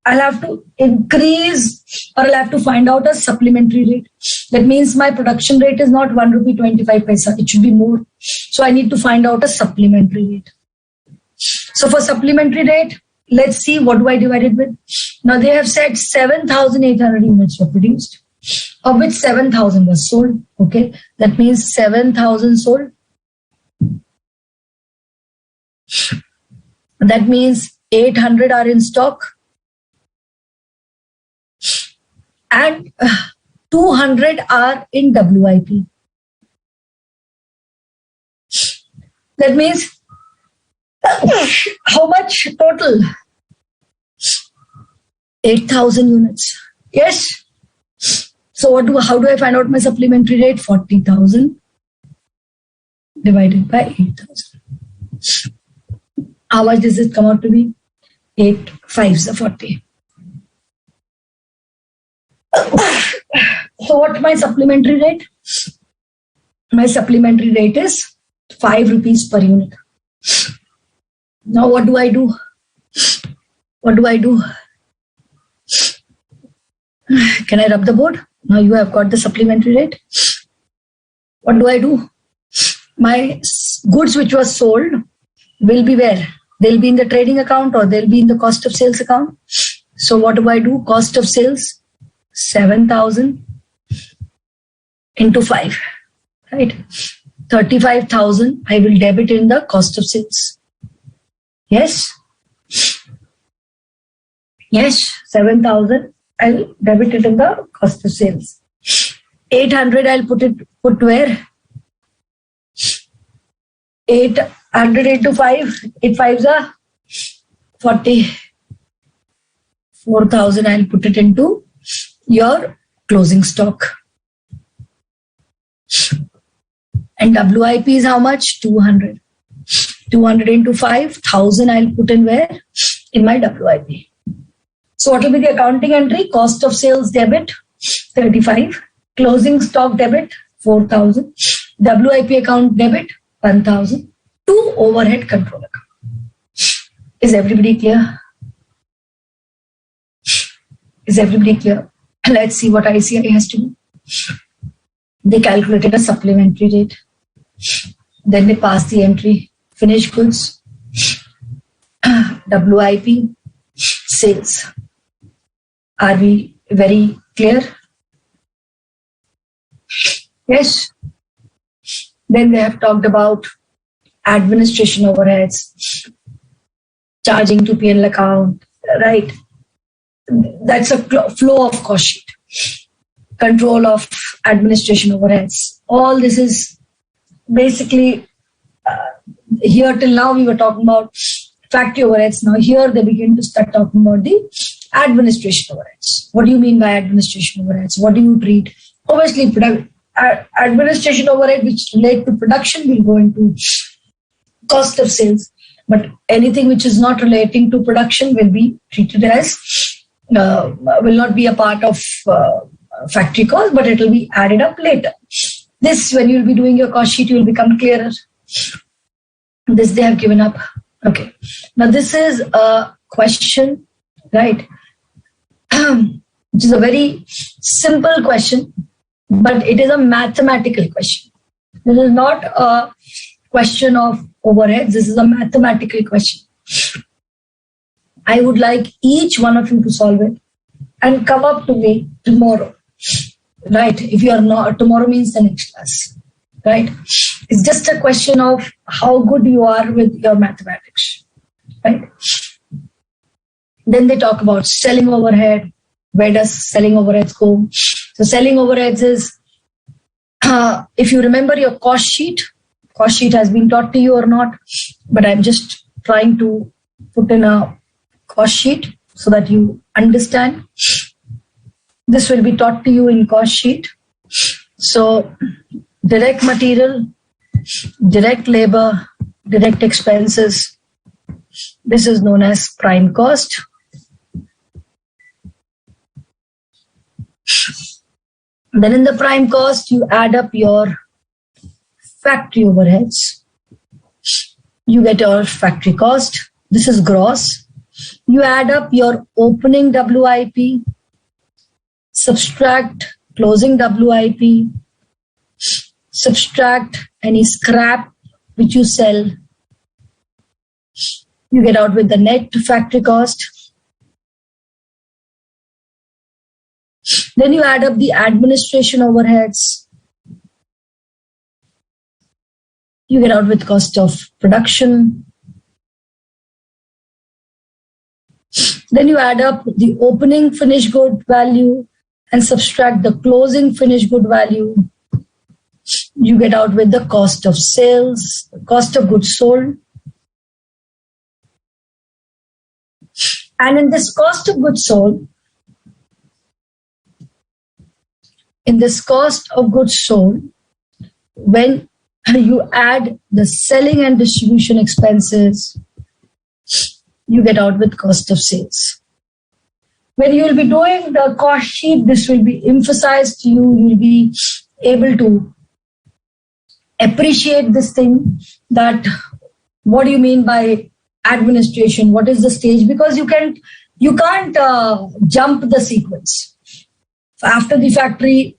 I'll have to increase or I'll have to find out a supplementary rate. That means my production rate is not 1 rupee 25 paisa. It should be more. So I need to find out a supplementary rate. So for supplementary rate, let's see what do I divide it with. Now they have said 7,800 units were produced, of which 7,000 was sold. Okay, that means 7,000 sold. That means 800 are in stock and 200 are in WIP. That means how much total? 8,000 units. Yes. So how do I find out my supplementary rate? 40,000 divided by 8,000. How much does it come out to be? 8 5s are 40. So what's my supplementary rate? My supplementary rate is 5 rupees per unit. Now what do I do? What do I do? Can I rub the board? Now you have got the supplementary rate. What do I do? My goods which was sold will be where? They'll be in the trading account or they'll be in the cost of sales account. So what do I do? Cost of sales, 7,000 into 5, right? 35,000 I will debit in the cost of sales. Yes? Yes, 7,000 I'll debit it in the cost of sales. 800 I'll put where? 800 into 5, 8 5s are 40. 4,000 I'll put it into your closing stock. And WIP is how much? 200. 200 into 5, 1,000 I'll put in where? In my WIP. So what will be the accounting entry? Cost of sales debit, 35. Closing stock debit, 4,000. WIP account debit, 1,000. To overhead control account. Is everybody clear? Is everybody clear? Let's see what ICAI has to do. They calculated a supplementary rate. Then they passed the entry. Finished goods, WIP, sales. Are we very clear? Yes. Then they have talked about administration overheads, charging to P&L account, right? That's a flow of cost sheet. Control of administration overheads. All this is basically here till now we were talking about factory overheads. Now here they begin to start talking about the administration overheads. What do you mean by administration overheads? What do you treat? Obviously, administration overhead which relate to production will go into cost of sales, but anything which is not relating to production will be treated as will not be a part of factory cost, but it will be added up later. This, when you will be doing your cost sheet, you will become clearer. This they have given up. Okay. Now this is a question, right? Which is a very simple question, but it is a mathematical question. This is not a question of overheads. This is a mathematical question. I would like each one of you to solve it and come up to me tomorrow, right? If you are not, tomorrow means the next class, right? It's just a question of how good you are with your mathematics, right? Then they talk about selling overhead. Where does selling overheads go? So selling overheads is, if you remember your cost sheet has been taught to you or not, but I'm just trying to put in a cost sheet so that you understand. This will be taught to you in cost sheet. So direct material, direct labor, direct expenses. This is known as prime cost. Then in the prime cost, you add up your factory overheads. You get your factory cost. This is gross. You add up your opening WIP, subtract closing WIP, subtract any scrap which you sell. You get out with the net factory cost. Then you add up the administration overheads. You get out with cost of production. Then you add up the opening finished good value and subtract the closing finished good value. You get out with the cost of sales, the cost of goods sold. And in this cost of goods sold, when you add the selling and distribution expenses, you get out with cost of sales. When you will be doing the cost sheet, this will be emphasized to you. You will be able to appreciate this thing, that what do you mean by administration? What is the stage? Because you can't jump the sequence. After the factory,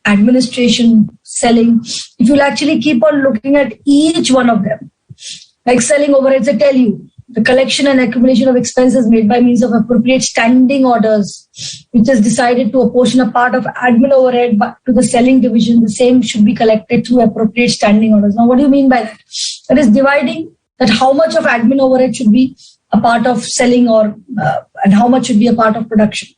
administration, selling, if you'll actually keep on looking at each one of them, like selling overheads, I tell you, the collection and accumulation of expenses made by means of appropriate standing orders, which is decided to apportion a part of admin overhead to the selling division. The same should be collected through appropriate standing orders. Now, what do you mean by that? That is dividing that how much of admin overhead should be a part of selling and how much should be a part of production.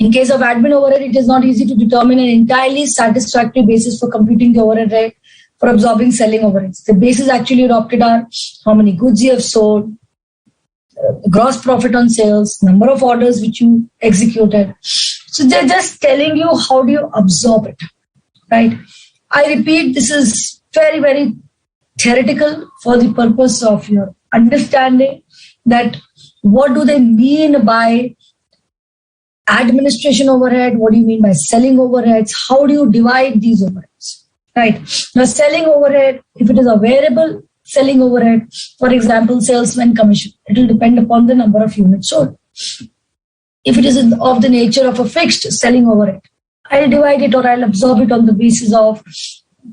In case of admin overhead, it is not easy to determine an entirely satisfactory basis for computing the overhead rate for absorbing selling overheads. The basis actually adopted are how many goods you have sold, gross profit on sales, number of orders which you executed. So they're just telling you how do you absorb it, right? I repeat, this is very, very theoretical for the purpose of your understanding that what do they mean by administration overhead? What do you mean by selling overheads? How do you divide these overheads, right? Now, selling overhead, if it is a variable selling overhead, for example, salesman commission, it will depend upon the number of units sold. If it is of the nature of a fixed selling overhead, I'll divide it or I'll absorb it on the basis of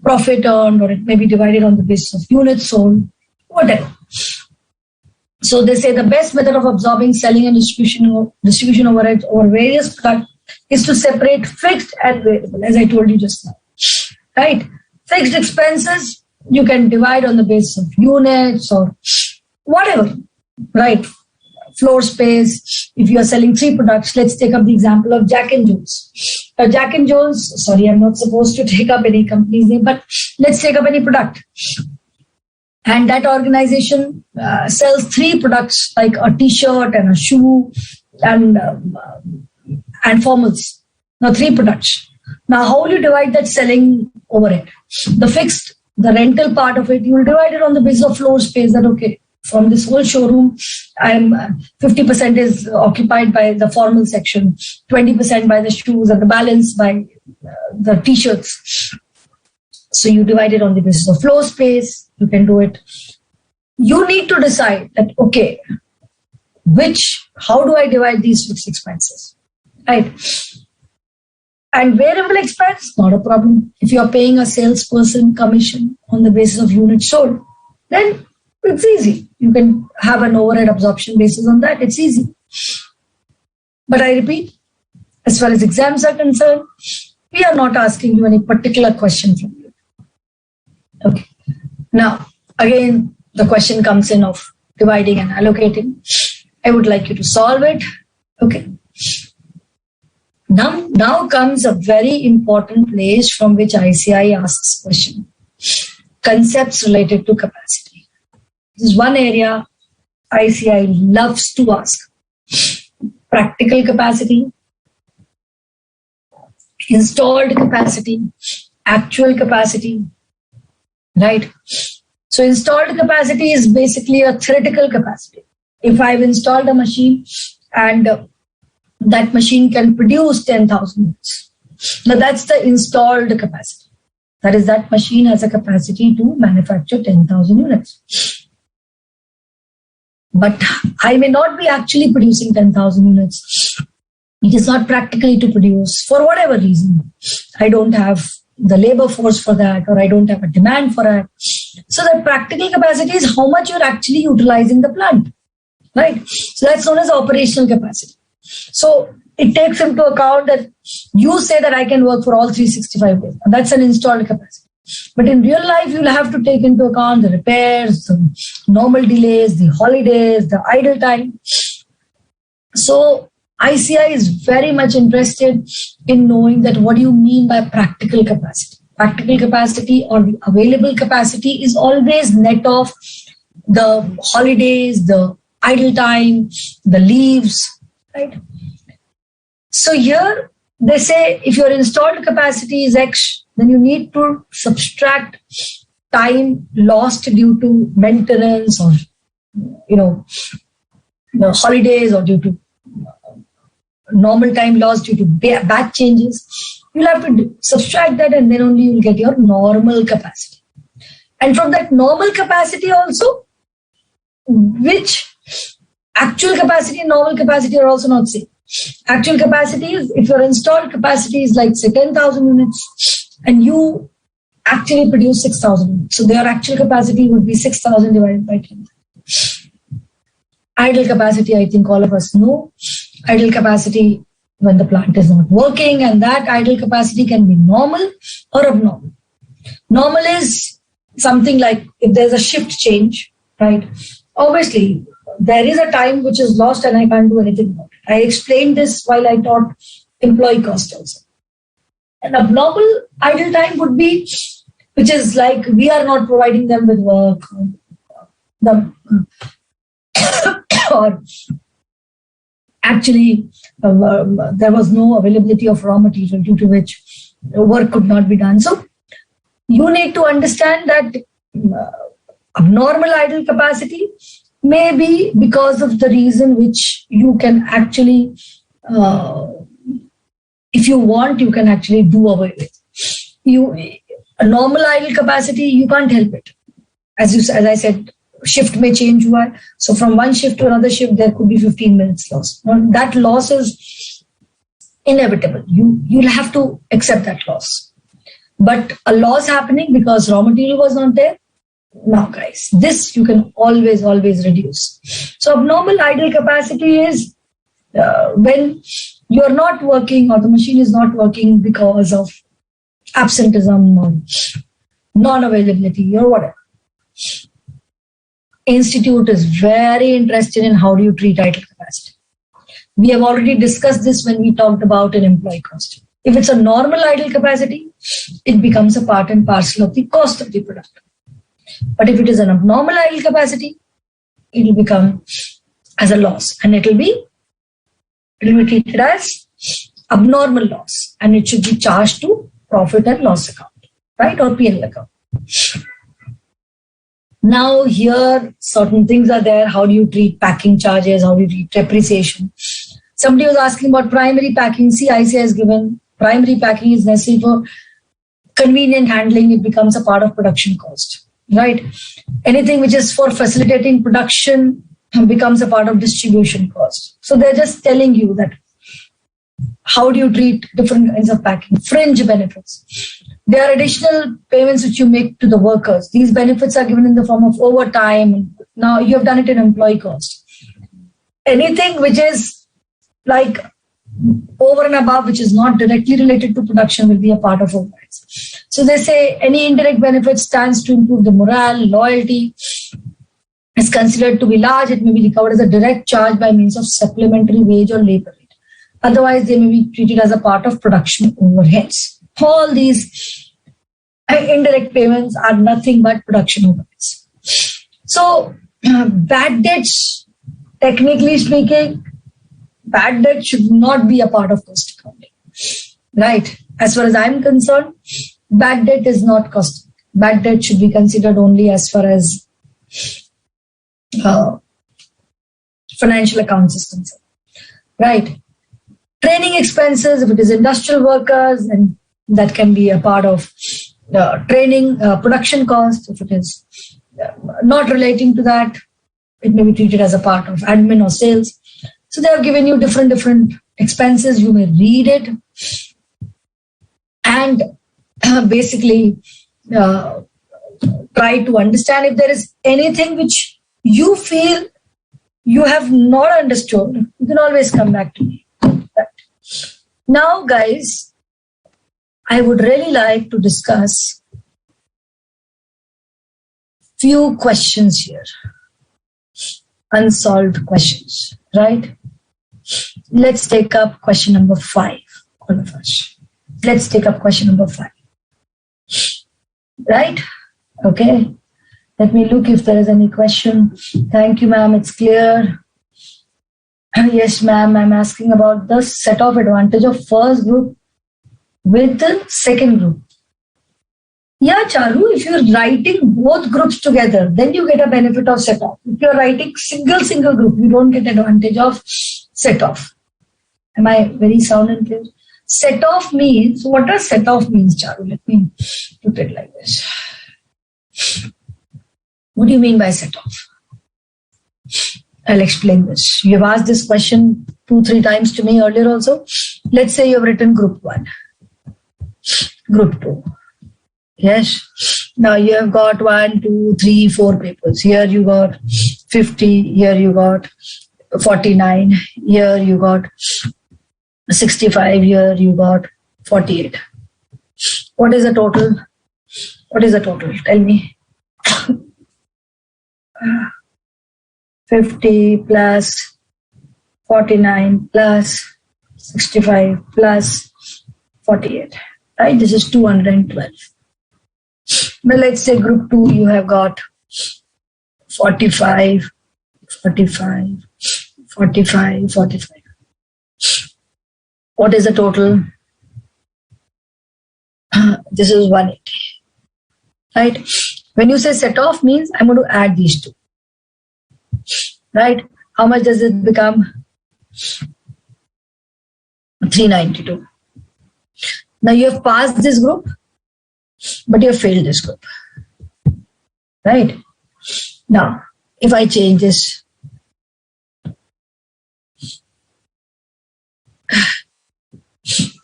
profit earned, or it may be divided on the basis of units sold, whatever. So they say the best method of absorbing selling and distribution overheads over various products is to separate fixed and variable, as I told you just now. Right? Fixed expenses, you can divide on the basis of units or whatever, right? Floor space. If you are selling 3 products, let's take up the example of Jack and Jones. Jack and Jones, sorry, I'm not supposed to take up any company's name, but let's take up any product. And that organization sells 3 products like a t-shirt and a shoe and formals. Now 3 products. Now how will you divide that selling overhead? The fixed, the rental part of it, you will divide it on the basis of floor space. That okay, from this whole showroom, I'm 50% is occupied by the formal section, 20% by the shoes, and the balance by the t-shirts. So you divide it on the basis of floor space. You can do it. You need to decide that, okay, how do I divide these fixed expenses, right? And variable expense, not a problem. If you are paying a salesperson commission on the basis of units sold, then it's easy. You can have an overhead absorption basis on that. It's easy. But I repeat, as far as exams are concerned, we are not asking you any particular question from you. Okay. Now, again, the question comes in of dividing and allocating. I would like you to solve it. Okay. Now comes a very important place from which ICAI asks question. Concepts related to capacity. This is one area ICAI loves to ask. Practical capacity, installed capacity, actual capacity, right? So installed capacity is basically a theoretical capacity. If I've installed a machine and that machine can produce 10,000 units. Now that's the installed capacity. That is, that machine has a capacity to manufacture 10,000 units. But I may not be actually producing 10,000 units. It is not practically to produce for whatever reason. I don't have the labor force for that, or I don't have a demand for that. So the practical capacity is how much you're actually utilizing the plant, right? So that's known as operational capacity. So it takes into account that you say that I can work for all 365 days. And that's an installed capacity. But in real life, you'll have to take into account the repairs, the normal delays, the holidays, the idle time. So ICAI is very much interested in knowing that what do you mean by practical capacity. Practical capacity or the available capacity is always net of the holidays, the idle time, the leaves, right? So here they say if your installed capacity is X, then you need to subtract time lost due to maintenance or holidays or due to normal time lost due to batch changes. You'll have to subtract that, and then only you'll get your normal capacity. And from that normal capacity also, which actual capacity and normal capacity are also not same. Actual capacity is, if your installed capacity is like say 10,000 units and you actually produce 6,000 units. So their actual capacity would be 6,000 divided by 10. Idle capacity, I think all of us know. Idle capacity when the plant is not working, and that idle capacity can be normal or abnormal. Normal is something like if there's a shift change, right? Obviously, there is a time which is lost and I can't do anything about it. I explained this while I taught employee cost also. An abnormal idle time would be, which is like we are not providing them with work, or actually there was no availability of raw material due to which work could not be done. So you need to understand that abnormal idle capacity may be because of the reason which you can actually, if you want, you can actually do away with. A normal idle capacity, you can't help it. As I said, shift may change. So from one shift to another shift, there could be 15 minutes loss. Now, that loss is inevitable. You'll have to accept that loss. But a loss happening because raw material was not there, now guys, this you can always reduce. So abnormal idle capacity is when you're not working or the machine is not working because of absenteeism or non-availability or whatever. Institute is very interested in how do you treat idle capacity. We have already discussed this when we talked about an employee cost. If it's a normal idle capacity, it becomes a part and parcel of the cost of the product. But if it is an abnormal idle capacity, it will become as a loss, and it will be treated as abnormal loss, and it should be charged to profit and loss account, right, or P&L account. Now here certain things are there. How do you treat packing charges? How do you treat depreciation? Somebody was asking about primary packing. See, ICAI has given primary packing is necessary for convenient handling. It becomes a part of production cost, right? Anything which is for facilitating production becomes a part of distribution cost. So they're just telling you that how do you treat different kinds of packing. Fringe benefits. There are additional payments which you make to the workers. These benefits are given in the form of overtime. Now you have done it in employee cost. Anything which is like over and above, which is not directly related to production, will be a part of overheads. So they say any indirect benefit stands to improve the morale, loyalty, is considered to be large. It may be recovered as a direct charge by means of supplementary wage or labor rate. Otherwise, they may be treated as a part of production overheads. All these indirect payments are nothing but production overheads. So bad debts, technically speaking, bad debt should not be a part of cost accounting, right? As far as I'm concerned, bad debt is not cost. Bad debt should be considered only as far as financial account systems, right? Training expenses, if it is industrial workers, and that can be a part of training, production cost. If it is not relating to that, it may be treated as a part of admin or sales. So they have given you different expenses. You may read it and basically try to understand. If there is anything which you feel you have not understood, you can always come back to me. Now, guys, I would really like to discuss few questions here. Unsolved questions, right? Let's take up question number 5, all of us. Let's take up question number 5. Right? Okay. Let me look if there is any question. Thank you, ma'am. It's clear. Yes, ma'am. I'm asking about the set-off advantage of first group with the second group. Yeah, Charu, if you're writing both groups together, then you get a benefit of set-off. If you're writing single group, you don't get advantage of set-off. Am I very sound and clear? Set-off means, what does set-off means, Charu? Let me put it like this. What do you mean by set-off? I'll explain this. You have asked this question 2-3 times to me earlier also. Let's say you have written group 1, group 2. Yes. Now you have got 1, 2, 3, 4 papers. Here you got 50. Here you got 49. Here you got 65. Here you got 48. What is the total? What is the total? Tell me. 50 plus 49 plus 65 plus 48, right? This is 212. Now let's say group 2, you have got 45, 45, 45, 45. What is the total? This is 180, right? When you say set off means I'm going to add these two, right? How much does it become? 392. Now you have passed this group, but you have failed this group, right? Now, if I change this,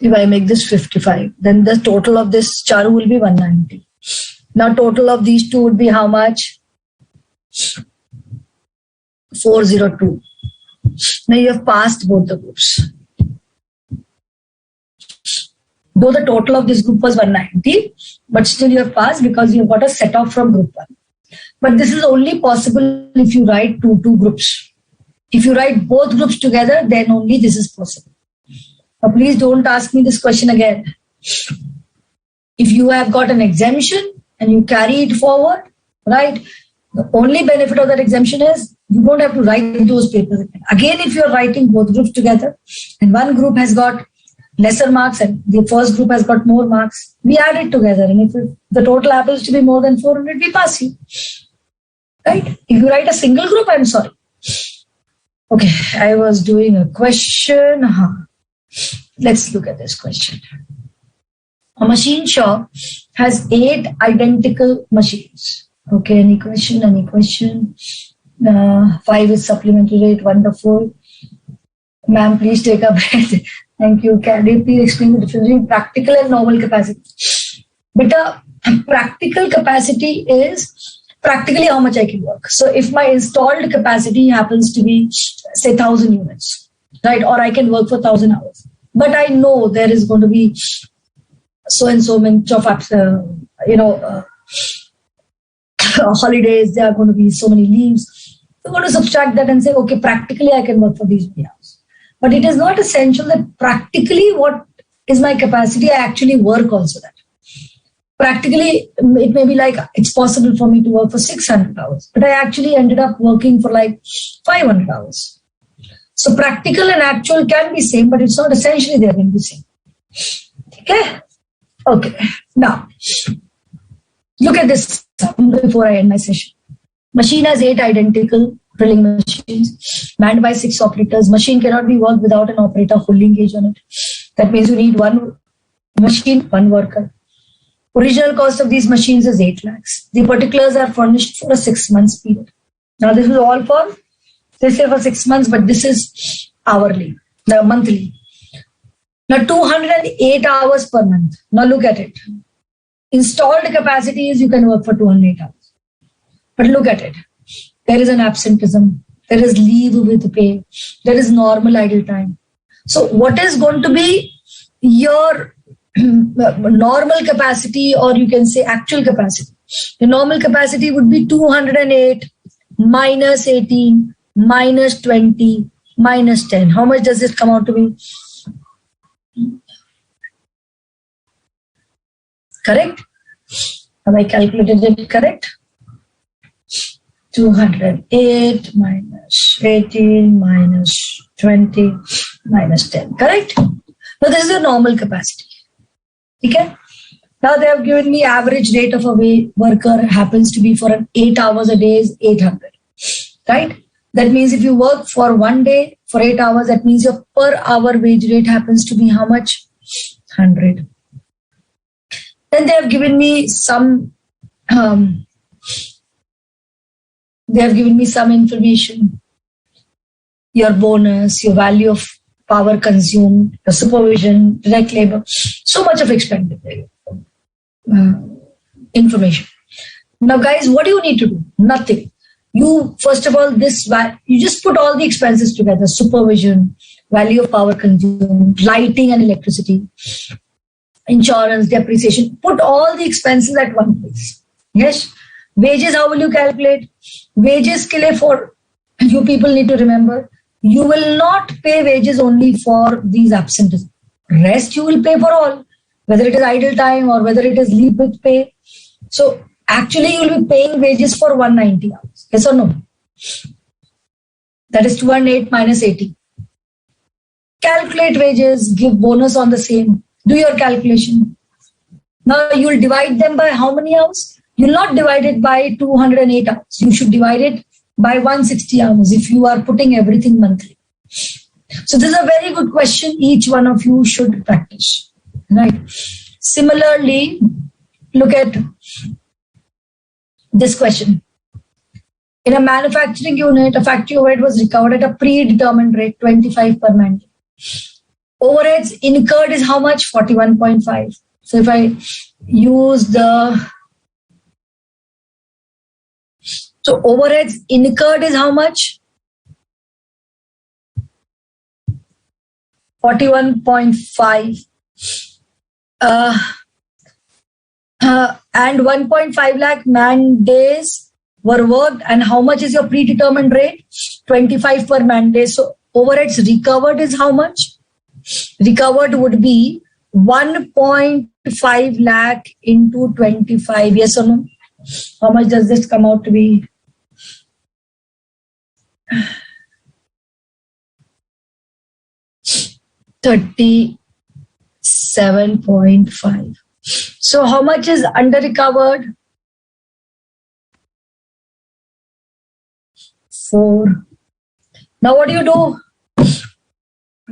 if I make this 55, then the total of this charu will be 190. Now total of these two would be how much? 402. Now you have passed both the groups. Though the total of this group was 190, but still you have passed because you have got a set off from group 1. But this is only possible if you write two groups. If you write both groups together, then only this is possible. Now please don't ask me this question again. If you have got an exemption and you carry it forward, right? The only benefit of that exemption is you don't have to write those papers again. Again, if you're writing both groups together and one group has got lesser marks and the first group has got more marks, we add it together. And if the total happens to be more than 400, we pass you. Right? If you write a single group, I'm sorry. Okay, I was doing a question. Let's look at this question. A machine shop has 8 identical machines. Okay, any question? 5 is supplementary rate. Wonderful. Ma'am, please take a breath. Thank you. Can you please explain the difference between practical and normal capacity? But practical capacity is practically how much I can work. So if my installed capacity happens to be, say, 1,000 units, right? Or I can work for 1,000 hours. But I know there is going to be so and so much of, holidays, there are going to be so many leaves. We're going to subtract that and say, okay, practically I can work for these many hours. But it is not essential that practically what is my capacity, I actually work also that. Practically, it may be like it's possible for me to work for 600 hours, but I actually ended up working for like 500 hours. So practical and actual can be same, but it's not essentially they're going to be same. Okay? Okay. Now, look at this before I end my session. Machine has 8 identical drilling machines manned by 6 operators. Machine cannot be worked without an operator fully engaged on it. That means you need one machine, one worker. Original cost of these machines is 8 lakhs. The particulars are furnished for a 6 months period. Now this is all for, they say for 6 months, but this is hourly, no, monthly. Now 208 hours per month. Now look at it. Installed capacity is you can work for 208 hours. But look at it. There is an absenteeism. There is leave with pay. There is normal idle time. So what is going to be your normal capacity, or you can say actual capacity? The normal capacity would be 208 minus 18 minus 20 minus 10. How much does it come out to be? Correct? Have I calculated it correct? 208 minus 18 minus 20 minus 10. Correct? Now this is the normal capacity. Okay? Now they have given me average rate of a worker happens to be for an 8 hours a day is 800. Right? That means if you work for 1 day for 8 hours, that means your per hour wage rate happens to be how much? 100. Then they have given me some information. Your bonus, your value of power consumed, your supervision, direct labor, so much of expenditure information. Now guys, what do you need to do? Nothing. You, first of all, you just put all the expenses together: supervision, value of power consumed, lighting and electricity, insurance, depreciation. Put all the expenses at one place. Yes. Wages, how will you calculate? Wages ke liye, for you people need to remember, you will not pay wages only for these absentees. Rest you will pay for all, whether it is idle time or whether it is leave with pay. So actually you will be paying wages for 190 hours. Yes or no? That is 208 minus 80. Calculate wages, give bonus on the same. Do your calculation. Now you will divide them by how many hours? You will not divide it by 208 hours. You should divide it by 160 hours if you are putting everything monthly. So this is a very good question. Each one of you should practice. Right. Similarly, look at this question. In a manufacturing unit, a factory overhead was recovered at a predetermined rate, 25 per man day. Overheads incurred is how much? 41.5. So if I use so overheads incurred is how much? 41.5. And 1.5 lakh man days were worked. And how much is your predetermined rate? 25 per man day. So overheads recovered is how much? Recovered would be 1.5 lakh into 25. Yes or no? How much does this come out to be? 37.5. So how much is under recovered? 4. Now what do?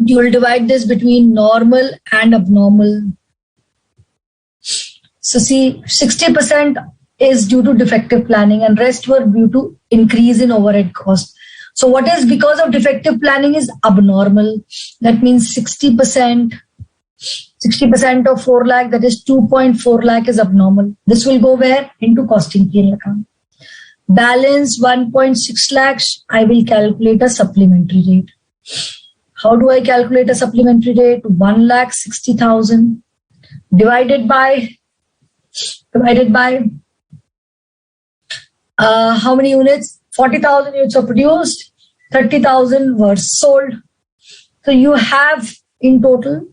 You will divide this between normal and abnormal. So see, 60% is due to defective planning and rest were due to increase in overhead cost. So what is because of defective planning is abnormal. That means 60% of 4 lakh, that is 2.4 lakh is abnormal. This will go where? Into costing P&L account. Balance 1.6 lakhs, I will calculate a supplementary rate. How do I calculate a supplementary rate? 1,60,000 divided by how many units? 40,000 units are produced, 30,000 were sold. So you have in total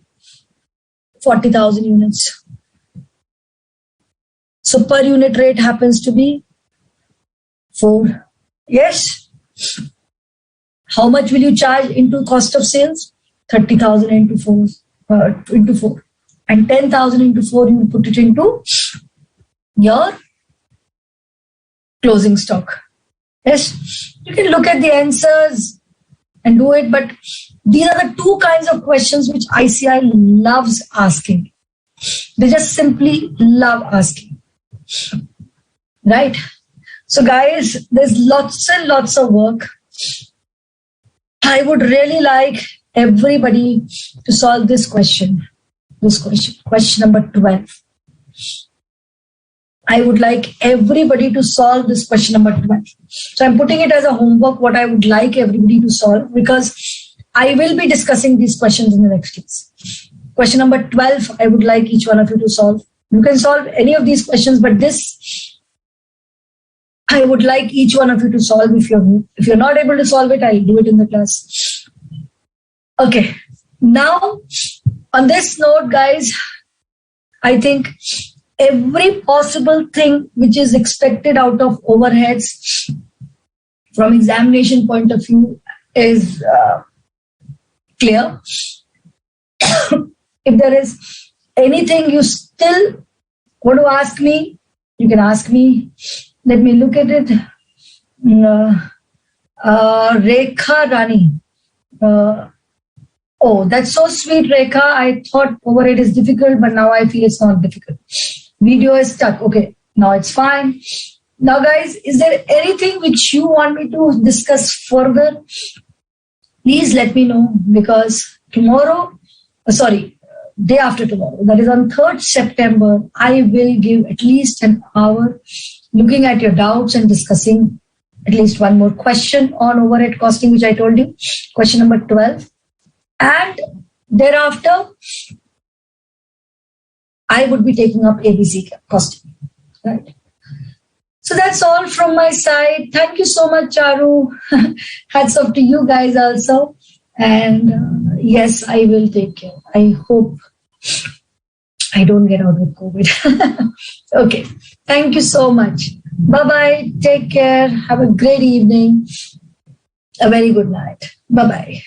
40,000 units. So per unit rate happens to be 4. Yes. How much will you charge into cost of sales? 30,000 into 4. And 10,000 into 4, you will put it into your closing stock. Yes, you can look at the answers and do it, but these are the two kinds of questions which ICAI loves asking. They just simply love asking. Right? So guys, there's lots and lots of work. I would really like everybody to solve this question. Question number 12. I would like everybody to solve this question number 12. So I'm putting it as a homework, what I would like everybody to solve, because I will be discussing these questions in the next class. Question number 12, I would like each one of you to solve. You can solve any of these questions, but this I would like each one of you to solve. If you're not able to solve it, I'll do it in the class. Okay. Now, on this note, guys, I think every possible thing which is expected out of overheads from examination point of view is clear. If there is anything you still want to ask me, you can ask me. Let me look at it. Rekha Rani. Oh, that's so sweet, Rekha. I thought overhead is difficult, but now I feel it's not difficult. Video is stuck. Okay, now it's fine. Now, guys, is there anything which you want me to discuss further? Please let me know, because day after tomorrow, that is on 3rd September, I will give at least an hour looking at your doubts and discussing at least one more question on overhead costing, which I told you, question number 12. And thereafter, I would be taking up ABC costing. Right? So that's all from my side. Thank you so much, Charu. Hats off to you guys also. And yes, I will take care. I hope I don't get out with COVID. Okay. Thank you so much. Bye-bye. Take care. Have a great evening. A very good night. Bye-bye.